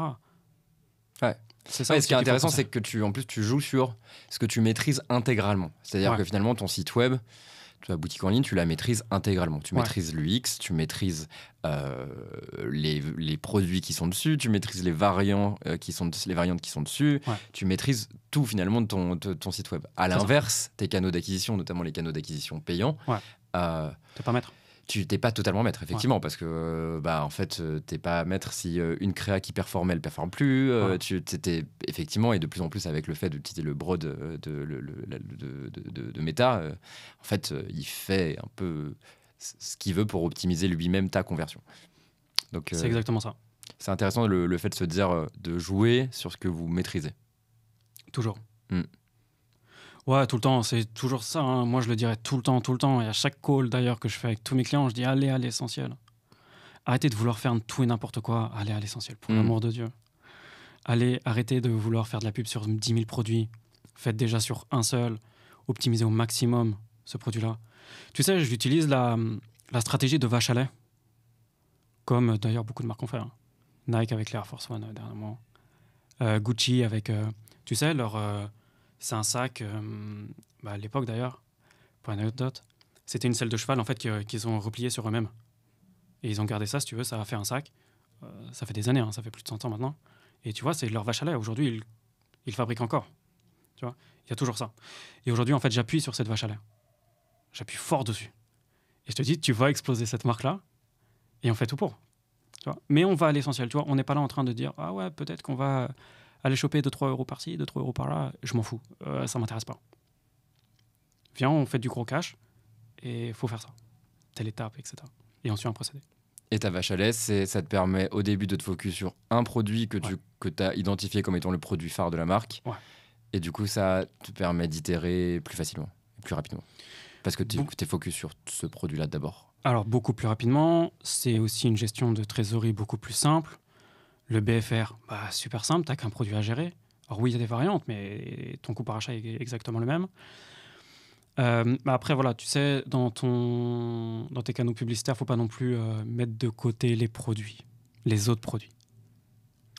Ouais. C'est ça. Ce qui est intéressant, c'est que tu joues sur ce que tu maîtrises intégralement. C'est-à-dire que finalement, ton site web, ta boutique en ligne, tu la maîtrises intégralement. Tu maîtrises l'UX, tu maîtrises les produits qui sont dessus, tu maîtrises les variantes qui sont dessus, tu maîtrises tout finalement de ton site web. À l'inverse, tes canaux d'acquisition, notamment les canaux d'acquisition payants, t'es pas maître. Tu t'es pas totalement maître, effectivement, parce que en fait, t'es pas maître si une créa qui performe, elle performe plus. Tu t'étais effectivement, et de plus en plus avec le fait d'utiliser le broad de Meta, en fait, il fait un peu ce qu'il veut pour optimiser lui-même ta conversion. Donc, C'est exactement ça. c'est intéressant le fait de se dire de jouer sur ce que vous maîtrisez. Toujours. Mm. Ouais, tout le temps, c'est toujours ça. Hein. Moi, je le dirais tout le temps. Et à chaque call, d'ailleurs, que je fais avec tous mes clients, je dis allez à l'essentiel. Arrêtez de vouloir faire tout et n'importe quoi. Allez à l'essentiel, pour l'amour de Dieu. Allez, arrêtez de vouloir faire de la pub sur 10 000 produits. Faites déjà sur un seul. Optimisez au maximum ce produit-là. Tu sais, j'utilise la stratégie de vache à lait, comme d'ailleurs beaucoup de marques ont fait. Hein. Nike avec les Air Force One dernièrement. Gucci avec, tu sais, c'est un sac, à l'époque d'ailleurs, pour une anecdote, c'était une selle de cheval en fait qu'ils ont replié sur eux-mêmes. Et ils ont gardé ça, si tu veux, ça a fait un sac. Ça fait des années, hein, ça fait plus de 100 ans maintenant. Et tu vois, c'est leur vache à lait. Aujourd'hui, ils fabriquent encore. Tu vois, il y a toujours ça. Et aujourd'hui, en fait, j'appuie sur cette vache à lait. J'appuie fort dessus. Et je te dis, tu vas exploser cette marque-là. Et on fait tout pour. Tu vois, mais on va à l'essentiel. Tu vois, on n'est pas là en train de dire, ah ouais, peut-être qu'on va aller choper 2-3 euros par-ci, 2-3 euros par-là. Je m'en fous. Ça m'intéresse pas. Viens, on fait du gros cash. Et il faut faire ça. Telle étape, etc. Et on suit un procédé. Et ta vache à lait, ça te permet au début de te focus sur un produit que tu as identifié comme étant le produit phare de la marque. Ouais. Et du coup, ça te permet d'itérer plus facilement, plus rapidement. Parce que tu es focus sur ce produit-là d'abord. Alors, beaucoup plus rapidement. C'est aussi une gestion de trésorerie beaucoup plus simple. Le BFR, super simple, tu n'as qu'un produit à gérer. Alors oui, il y a des variantes, mais ton coût par achat est exactement le même. Après, voilà, tu sais, dans tes canaux publicitaires, il ne faut pas non plus mettre de côté les autres produits.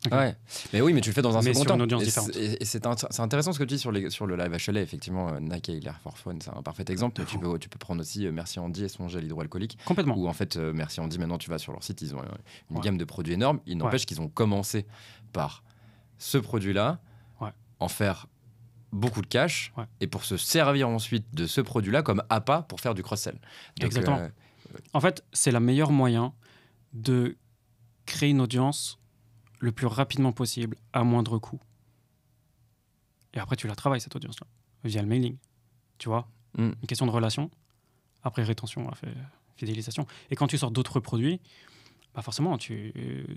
Okay. Ouais, mais oui, mais tu le fais dans un second temps. Une audience différente. Et c'est intéressant ce que tu dis sur le live HLA. Effectivement, Nike et l'Air Force One, c'est un parfait exemple. Mais tu peux prendre aussi Merci Andy et son gel hydroalcoolique. Complètement. Où en fait, Merci Andy, maintenant tu vas sur leur site, ils ont une gamme de produits énorme. Il n'empêche qu'ils ont commencé par ce produit-là, en faire beaucoup de cash, et pour se servir ensuite de ce produit-là comme appât pour faire du cross-sell. Exactement. En fait, c'est le meilleur moyen de créer une audience le plus rapidement possible, à moindre coût. Et après, tu la travailles, cette audience-là, via le mailing. Tu vois, une question de relation, après rétention, fidélisation. Et quand tu sors d'autres produits, forcément, tu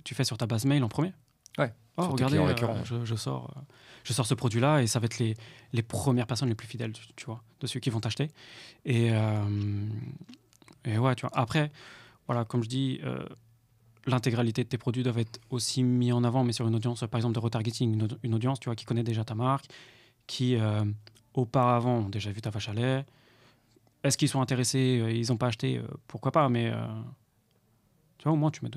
fais sur ta base mail en premier. Ouais. Oh, regardez, je sors ce produit-là et ça va être les premières personnes les plus fidèles, tu vois, de ceux qui vont t'acheter. Et ouais, tu vois. Après, voilà, comme je dis, l'intégralité de tes produits doivent être aussi mis en avant, mais sur une audience, par exemple, de retargeting, une audience, tu vois, qui connaît déjà ta marque, qui auparavant ont déjà vu ta vache à lait. Est-ce qu'ils sont intéressés, ils n'ont pas acheté, pourquoi pas, mais tu vois, au moins tu mets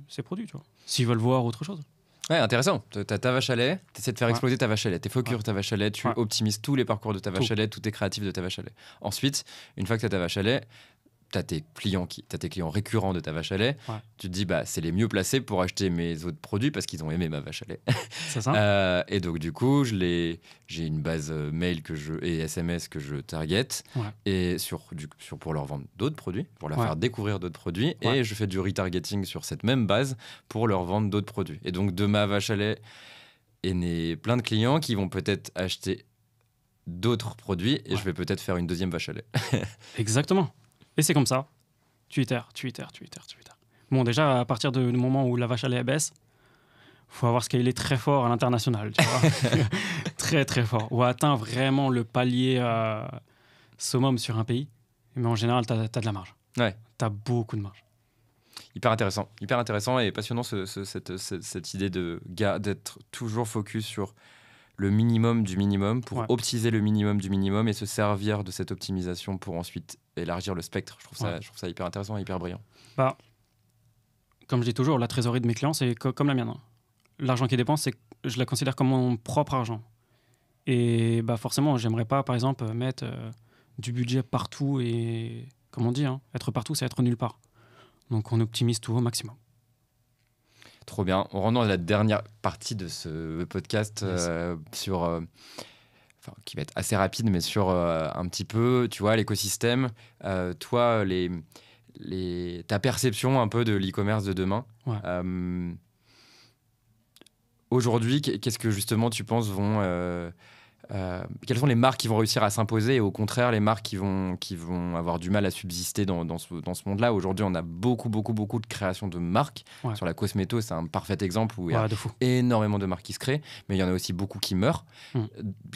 ces produits, tu vois, s'ils veulent voir autre chose. Ouais, intéressant. Tu as ta vache à lait, tu essaies de faire exploser ta vache à lait. Tu es focus sur ta vache à lait, tu optimises tous les parcours de ta vache à lait, tout est créatif de ta vache à lait. Ensuite, une fois que tu as ta vache à lait, tu as tes clients récurrents de ta vache à lait. Tu te dis, c'est les mieux placés pour acheter mes autres produits parce qu'ils ont aimé ma vache à lait. C'est ça. Et donc, du coup, j'ai une base mail et SMS que je target et pour leur vendre d'autres produits, pour leur faire découvrir d'autres produits. Et je fais du retargeting sur cette même base pour leur vendre d'autres produits. Et donc, de ma vache à lait est né plein de clients qui vont peut-être acheter d'autres produits et je vais peut-être faire une deuxième vache à lait. Exactement. Et c'est comme ça. Tu itères. Bon, déjà, à partir du moment où la vache à lait baisse, il faut avoir scalé très fort à l'international, tu vois. Très, très fort. Ou atteint vraiment le palier summum sur un pays. Mais en général, tu as de la marge. Ouais. Tu as beaucoup de marge. Hyper intéressant et passionnant cette idée d'être toujours focus sur le minimum du minimum pour optimiser le minimum du minimum et se servir de cette optimisation pour ensuite élargir le spectre. Je trouve ça hyper intéressant et hyper brillant. Comme je dis toujours, la trésorerie de mes clients, c'est comme la mienne. Hein. L'argent qu'ils dépensent, je la considère comme mon propre argent. Et forcément, j'aimerais pas, par exemple, mettre du budget partout et, comme on dit, être partout, c'est être nulle part. Donc, on optimise tout au maximum. Trop bien. On rentre dans la dernière partie de ce podcast qui va être assez rapide, mais sur un petit peu, tu vois, l'écosystème. Toi, ta perception un peu de l'e-commerce de demain. Aujourd'hui, qu'est-ce que justement tu penses vont quelles sont les marques qui vont réussir à s'imposer et au contraire les marques qui vont avoir du mal à subsister dans ce monde-là. Aujourd'hui, on a beaucoup de création de marques. Ouais. Sur la cosméto, c'est un parfait exemple où il y a De fou. énormément de marques qui se créent, mais il y en a aussi beaucoup qui meurent.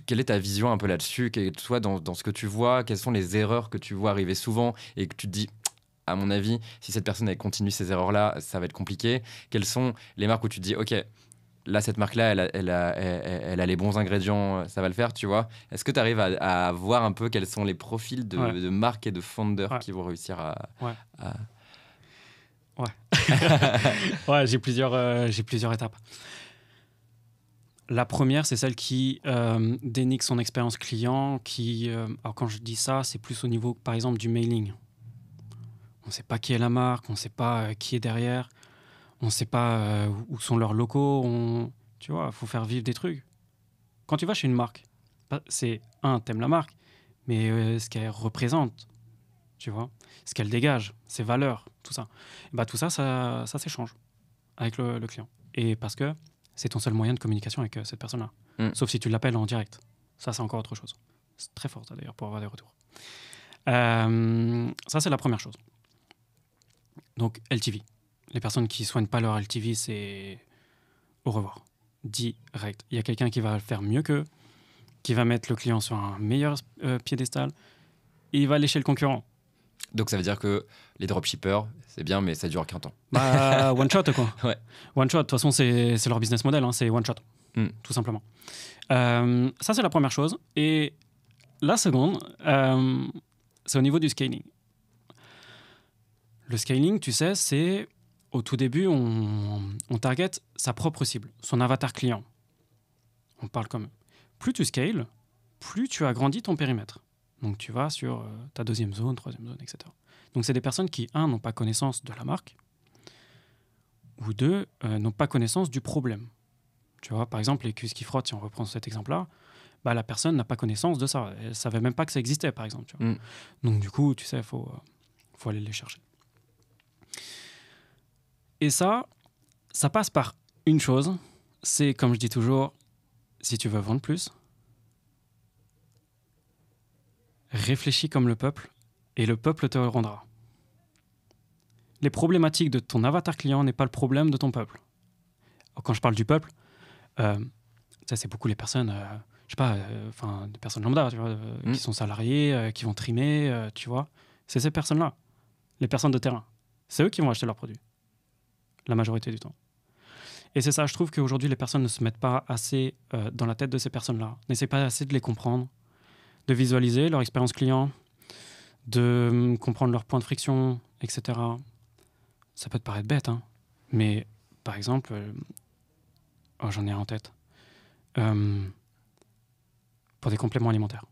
Quelle est ta vision un peu là-dessus? Toi, dans ce que tu vois, quelles sont les erreurs que tu vois arriver souvent et que tu te dis, à mon avis, si cette personne elle continue ces erreurs-là, ça va être compliqué. Quelles sont les marques où tu te dis, OK, là, cette marque-là, elle a les bons ingrédients, ça va le faire, tu vois. Est-ce que tu arrives à voir un peu quels sont les profils de marques et de founders qui vont réussir à... Ouais, j'ai plusieurs étapes. La première, c'est celle qui dénigre son expérience client. Alors quand je dis ça, c'est plus au niveau, par exemple, du mailing. On ne sait pas qui est la marque, on ne sait pas qui est derrière. On ne sait pas où sont leurs locaux. Tu vois, il faut faire vivre des trucs. Quand tu vas chez une marque, c'est t'aimes la marque, mais ce qu'elle représente, tu vois, ce qu'elle dégage, ses valeurs, tout ça. Tout ça s'échange avec le client. Et parce que c'est ton seul moyen de communication avec cette personne-là. Sauf si tu l'appelles en direct. Ça, c'est encore autre chose. C'est très fort, ça, d'ailleurs, pour avoir des retours. Ça, c'est la première chose. Donc, LTV. Les personnes qui ne soignent pas leur LTV, c'est au revoir. Direct. Il y a quelqu'un qui va le faire mieux qu'eux, qui va mettre le client sur un meilleur piédestal, et il va aller chez le concurrent. Donc ça veut dire que les dropshippers, c'est bien, mais ça dure qu'un temps. One shot, quoi. Ouais. One shot, de toute façon, c'est leur business model, c'est one shot, tout simplement. Ça, c'est la première chose. Et la seconde, c'est au niveau du scaling. Le scaling, tu sais, c'est... Au tout début, on target sa propre cible, son avatar client. On parle comme... Plus tu scales, plus tu agrandis ton périmètre. Donc, tu vas sur ta deuxième zone, troisième zone, etc. Donc, c'est des personnes qui, n'ont pas connaissance de la marque, ou deux, n'ont pas connaissance du problème. Tu vois, par exemple, les cuisses qui frottent, si on reprend cet exemple-là, la personne n'a pas connaissance de ça. Elle ne savait même pas que ça existait, par exemple. Tu vois. Donc, du coup, tu sais, il faut aller les chercher. Et ça passe par une chose, c'est, comme je dis toujours, si tu veux vendre plus, réfléchis comme le peuple, et le peuple te le rendra. Les problématiques de ton avatar client n'est pas le problème de ton peuple. Quand je parle du peuple, ça c'est beaucoup les personnes, des personnes lambda, tu vois, qui sont salariées, qui vont trimer, tu vois. C'est ces personnes-là, les personnes de terrain. C'est eux qui vont acheter leurs produits, la majorité du temps. Et c'est ça, je trouve qu'aujourd'hui, les personnes ne se mettent pas assez dans la tête de ces personnes-là, n'essaient pas assez de les comprendre, de visualiser leur expérience client, de comprendre leurs points de friction, etc. Ça peut te paraître bête, mais par exemple, j'en ai un en tête, pour des compléments alimentaires.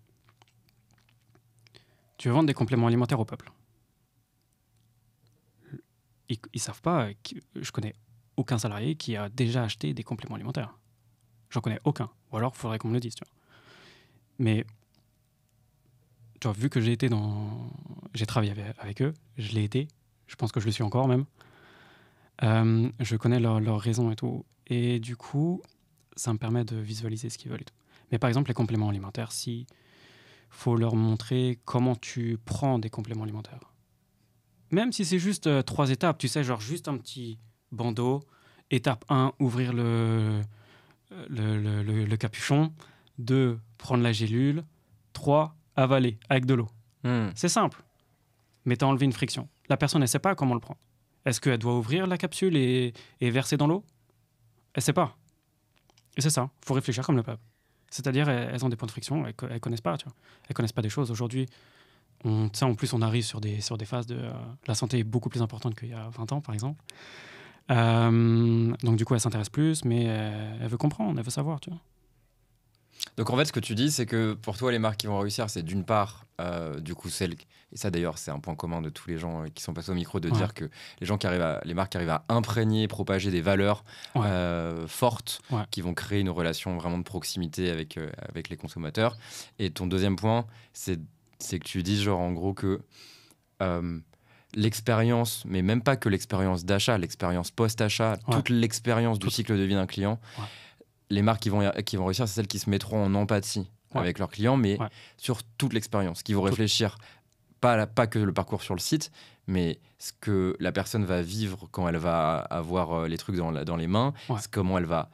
Tu veux vendre des compléments alimentaires au peuple. Ils savent pas, je connais aucun salarié qui a déjà acheté des compléments alimentaires. J'en connais aucun. Ou alors, il faudrait qu'on me le dise, tu vois. Mais, tu vois, vu que j'ai travaillé avec eux, je l'ai été, je pense que je le suis encore même, je connais leurs raisons et tout. Et du coup, ça me permet de visualiser ce qu'ils veulent et tout. Mais par exemple, les compléments alimentaires, si faut leur montrer comment tu prends des compléments alimentaires. Même si c'est juste 3 étapes, tu sais, genre juste un petit bandeau. Étape 1, ouvrir le capuchon. 2, prendre la gélule. 3, avaler avec de l'eau. C'est simple. Mais tu as enlevé une friction. La personne, elle ne sait pas comment le prendre. Est-ce qu'elle doit ouvrir la capsule et verser dans l'eau? Elle ne sait pas. Et c'est ça, il faut réfléchir comme le peuple. C'est-à-dire, elles ont des points de friction, elles ne connaissent pas, tu vois. Elles ne connaissent pas des choses. Aujourd'hui, en plus, on arrive sur des phases de... la santé est beaucoup plus importante qu'il y a 20 ans, par exemple. Donc, du coup, elle s'intéresse plus, mais elle veut comprendre, elle veut savoir, tu vois. Donc, en fait, ce que tu dis, c'est que pour toi, les marques qui vont réussir, c'est d'une part, du coup, et ça, d'ailleurs, c'est un point commun de tous les gens qui sont passés au micro, de dire que les marques qui arrivent à imprégner, propager des valeurs fortes, qui vont créer une relation vraiment de proximité avec les consommateurs. Et ton deuxième point, c'est que tu dis, genre, en gros, que l'expérience, mais même pas que l'expérience d'achat, l'expérience post-achat, toute l'expérience du cycle de vie d'un client, les marques qui vont réussir, c'est celles qui se mettront en empathie avec leurs clients, mais Ouais. sur toute l'expérience, qui vont réfléchir pas que le parcours sur le site, mais ce que la personne va vivre quand elle va avoir les trucs dans les mains, Ouais. comment elle va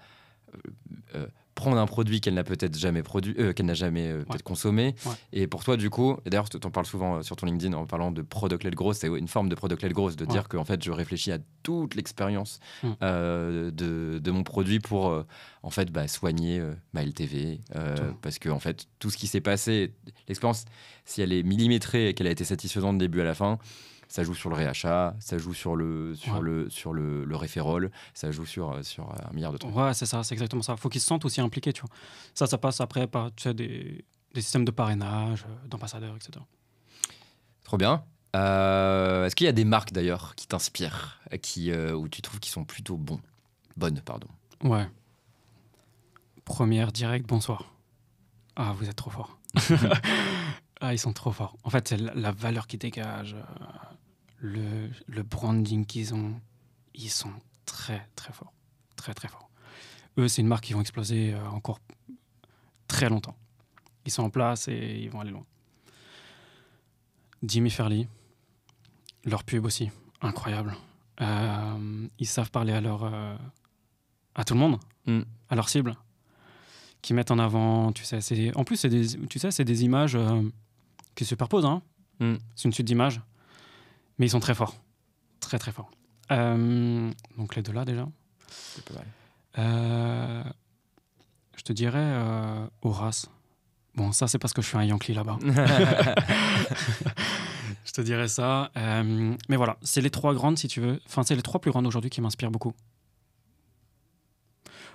euh, prendre un produit qu'elle n'a peut-être jamais produit, qu'elle n'a jamais peut-être consommé. Ouais. Et pour toi, du coup, et d'ailleurs, tu en parles souvent sur ton LinkedIn en parlant de product-led growth, c'est une forme de product-led growth, de dire qu'en fait, je réfléchis à toute l'expérience de mon produit pour en fait soigner ma LTV. Parce que en fait, tout ce qui s'est passé, l'expérience, si elle est millimétrée et qu'elle a été satisfaisante du début à la fin, ça joue sur le réachat, ça joue sur le referral, ça joue sur un milliard de trucs. Ouais, c'est ça, c'est exactement ça. Il faut qu'ils se sentent aussi impliqués, tu vois. Ça passe après par des systèmes de parrainage, d'ambassadeurs, etc. Trop bien. Est-ce qu'il y a des marques d'ailleurs qui t'inspirent, où tu trouves qu'ils sont plutôt bonnes, pardon. Ouais. Première, direct, bonsoir. Ah, vous êtes trop forts. Ah, ils sont trop forts. En fait, c'est la valeur qu'ils dégagent, le branding qu'ils ont. Ils sont très, très forts. Très, très forts. Eux, c'est une marque qui vont exploser encore très longtemps. Ils sont en place et ils vont aller loin. Jimmy Fairley, leur pub aussi, incroyable. Ils savent parler à tout le monde, à leur cible, qui mettent en avant, tu sais, en plus, c'est des images qui se superposent, hein. C'est une suite d'images, mais ils sont très forts, très très forts. Donc les deux là déjà. C'est pas mal. Je te dirais Horace. Bon, ça c'est parce que je suis un Yankee là-bas. Je te dirais ça. Mais voilà, c'est les trois grandes si tu veux. Enfin, c'est les trois plus grandes aujourd'hui qui m'inspirent beaucoup.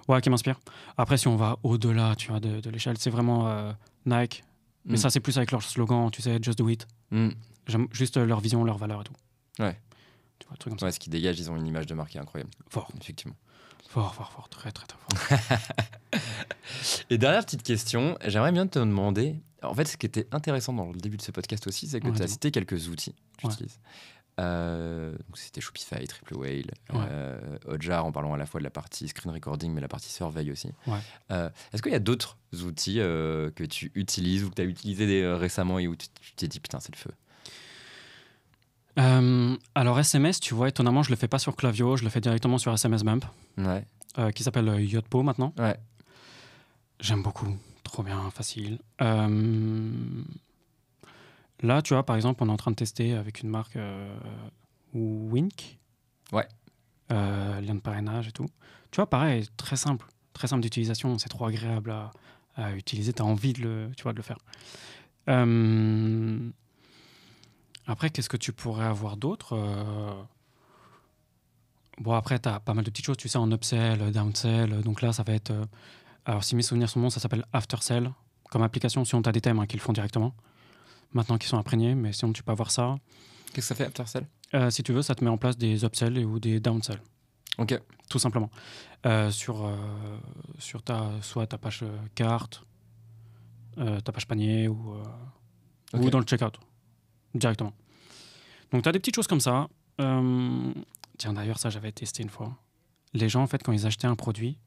Ouais, qui m'inspirent. Après, si on va au-delà, tu vois, de l'échelle, c'est vraiment Nike. Mais ça, c'est plus avec leur slogan, tu sais, Just Do It. J'aime juste leur vision, leur valeur et tout. Ouais. Tu vois, truc comme ça. Ouais, ce qui dégage, ils ont une image de marque qui est incroyable. Fort. Effectivement. Fort. Très, très, très fort. Et dernière petite question, j'aimerais bien te demander. En fait, ce qui était intéressant dans le début de ce podcast aussi, c'est que tu as cité quelques outils que tu utilises. Donc c'était Shopify, Triple Whale, Hotjar en parlant à la fois de la partie screen recording mais la partie surveille aussi. Est-ce qu'il y a d'autres outils que tu utilises ou que tu as utilisé récemment et où tu t'es dit putain c'est le feu? Alors SMS, tu vois, étonnamment, je le fais pas sur Klaviyo, je le fais directement sur SMS Bump, qui s'appelle Yotpo maintenant. J'aime beaucoup, trop bien, facile. Là, tu vois, par exemple, on est en train de tester avec une marque Wink. Lien de parrainage et tout. Tu vois, pareil, très simple d'utilisation, c'est trop agréable à utiliser, tu as envie de le faire. Après, qu'est-ce que tu pourrais avoir d'autre? Bon, après, tu as pas mal de petites choses, tu sais, en upsell, downsell. Donc là, ça va être... alors, si mes souvenirs sont bons, ça s'appelle Aftersell, comme application, si on t'a des thèmes qui le font directement. Maintenant qu'ils sont imprégnés, mais sinon, tu peux avoir ça. Qu'est-ce que ça fait, Aftersell? Si tu veux, ça te met en place des upsells ou des downsells. Ok. Tout simplement. Sur soit ta page carte, ta page panier ou dans le checkout, directement. Donc, tu as des petites choses comme ça. Tiens, d'ailleurs, ça, j'avais testé une fois. Les gens, en fait, quand ils achetaient un produit,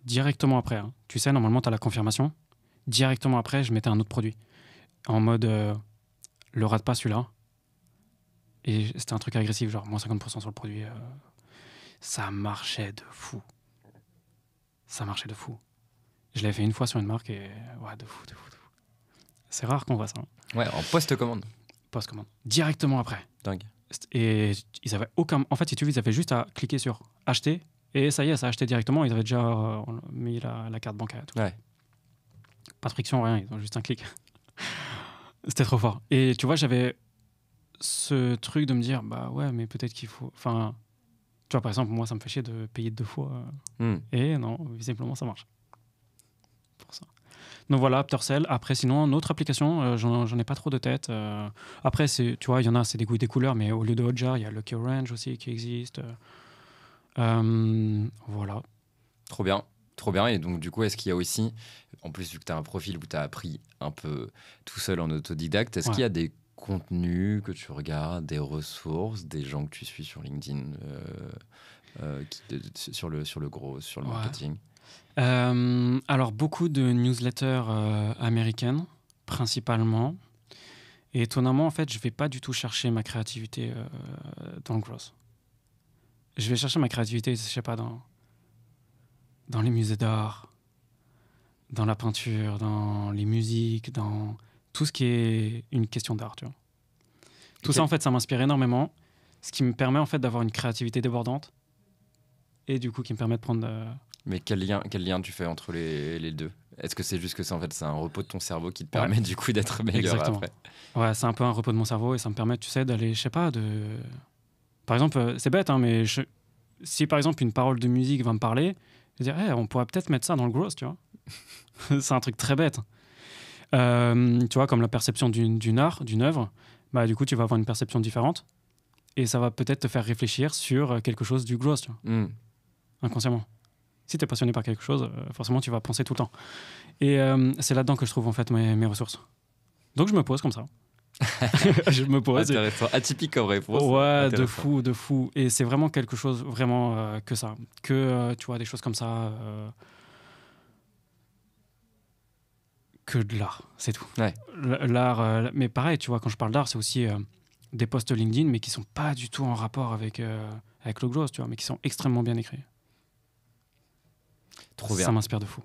directement après, hein, tu sais, normalement, tu as la confirmation. Directement après, je mettais un autre produit. En mode, le rate pas celui-là. Et c'était un truc agressif, genre moins 50% sur le produit. Ça marchait de fou. Je l'avais fait une fois sur une marque et ouais, de fou. C'est rare qu'on voit ça. Ouais, en post-commande. Post-commande. Directement après. Dingue. Et ils avaient aucun... En fait, si tu veux, ils avaient juste à cliquer sur acheter et ça y est, ça a acheté directement. Ils avaient déjà mis la carte bancaire et tout. Ouais. Pas de friction, rien. Ils ont juste un clic. C'était trop fort. Et tu vois, j'avais ce truc de me dire, bah ouais, mais peut-être qu'il faut... Enfin, tu vois, par exemple, moi, ça me fait chier de payer 2 fois. Et non, visiblement, ça marche. Pour ça. Donc voilà, Aftersell. Après, sinon, une autre application, j'en ai pas trop de tête. Après, tu vois, il y en a, c'est des goûts et des couleurs, mais au lieu de Hotjar, il y a Lucky Orange aussi qui existe. Voilà. Trop bien. Et donc, du coup, est-ce qu'il y a aussi, en plus, vu que tu as un profil où tu as appris un peu tout seul en autodidacte, est-ce qu'il y a des contenus que tu regardes, des ressources, des gens que tu suis sur LinkedIn, sur le marketing? Alors, beaucoup de newsletters américaines, principalement. Et étonnamment, en fait, je ne vais pas du tout chercher ma créativité dans le growth. Je vais chercher ma créativité, je sais pas, dans les musées d'art, dans la peinture, dans les musiques, dans tout ce qui est une question d'art, tu vois. Tout ça, en fait, ça m'inspire énormément, ce qui me permet, en fait, d'avoir une créativité débordante et du coup, qui me permet de prendre... Mais quel lien tu fais entre les deux? Est-ce que c'est juste que c'est un repos de ton cerveau qui te permet du coup d'être meilleur Exactement. après? Ouais, c'est un peu un repos de mon cerveau et ça me permet, tu sais, d'aller, je sais pas, Par exemple, c'est bête, hein, mais si par exemple une parole de musique va me parler, je vais dire, on pourrait peut-être mettre ça dans le growth, tu vois. C'est un truc très bête. Tu vois, comme la perception d'une œuvre, bah, du coup, tu vas avoir une perception différente et ça va peut-être te faire réfléchir sur quelque chose du growth, tu vois, inconsciemment. Si tu es passionné par quelque chose, forcément, tu vas penser tout le temps. Et c'est là-dedans que je trouve en fait mes ressources. Donc, je me pose comme ça. Je me pose. Intéressant. Atypique comme réponse. Ouais, de fou. Et c'est vraiment quelque chose, vraiment que ça. Que, tu vois, des choses comme ça. Que de l'art, c'est tout. Ouais. L'art, mais pareil, tu vois, quand je parle d'art, c'est aussi des posts LinkedIn, mais qui sont pas du tout en rapport avec le growth, tu vois, mais qui sont extrêmement bien écrits. Trop bien. Ça m'inspire de fou.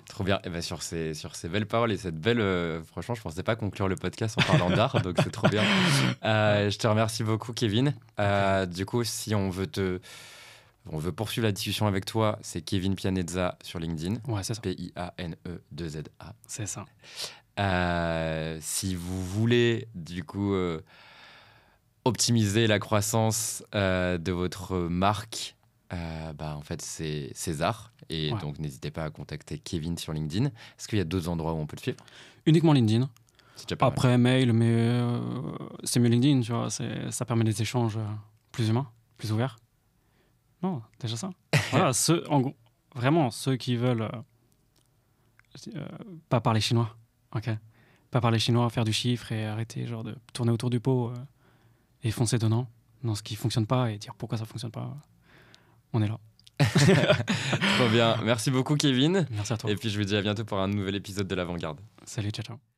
Trop bien. Et ben sur ces belles paroles et cette belle... franchement, je pensais pas conclure le podcast en parlant d'art, donc c'est trop bien. Je te remercie beaucoup, Kevin. Du coup, si on veut poursuivre la discussion avec toi, c'est Kevin Pianezza sur LinkedIn. Ouais, c'est ça. Piane2za. C'est ça. Si vous voulez, du coup, optimiser la croissance de votre marque, en fait, c'est César. Et donc, n'hésitez pas à contacter Kevin sur LinkedIn. Est-ce qu'il y a d'autres endroits où on peut te suivre? Uniquement LinkedIn. C'est déjà pas Après, mail, mais c'est mieux LinkedIn, tu vois. Ça permet des échanges plus humains, plus ouverts. Non, déjà ça. Voilà, vraiment, ceux qui veulent pas parler chinois, ok? Pas parler chinois, faire du chiffre et arrêter genre de tourner autour du pot et foncer dedans dans ce qui fonctionne pas et dire pourquoi ça fonctionne pas. On est là. Trop bien. Merci beaucoup, Kevin. Merci à toi. Et puis, je vous dis à bientôt pour un nouvel épisode de l'Avant-Garde. Salut, ciao, ciao.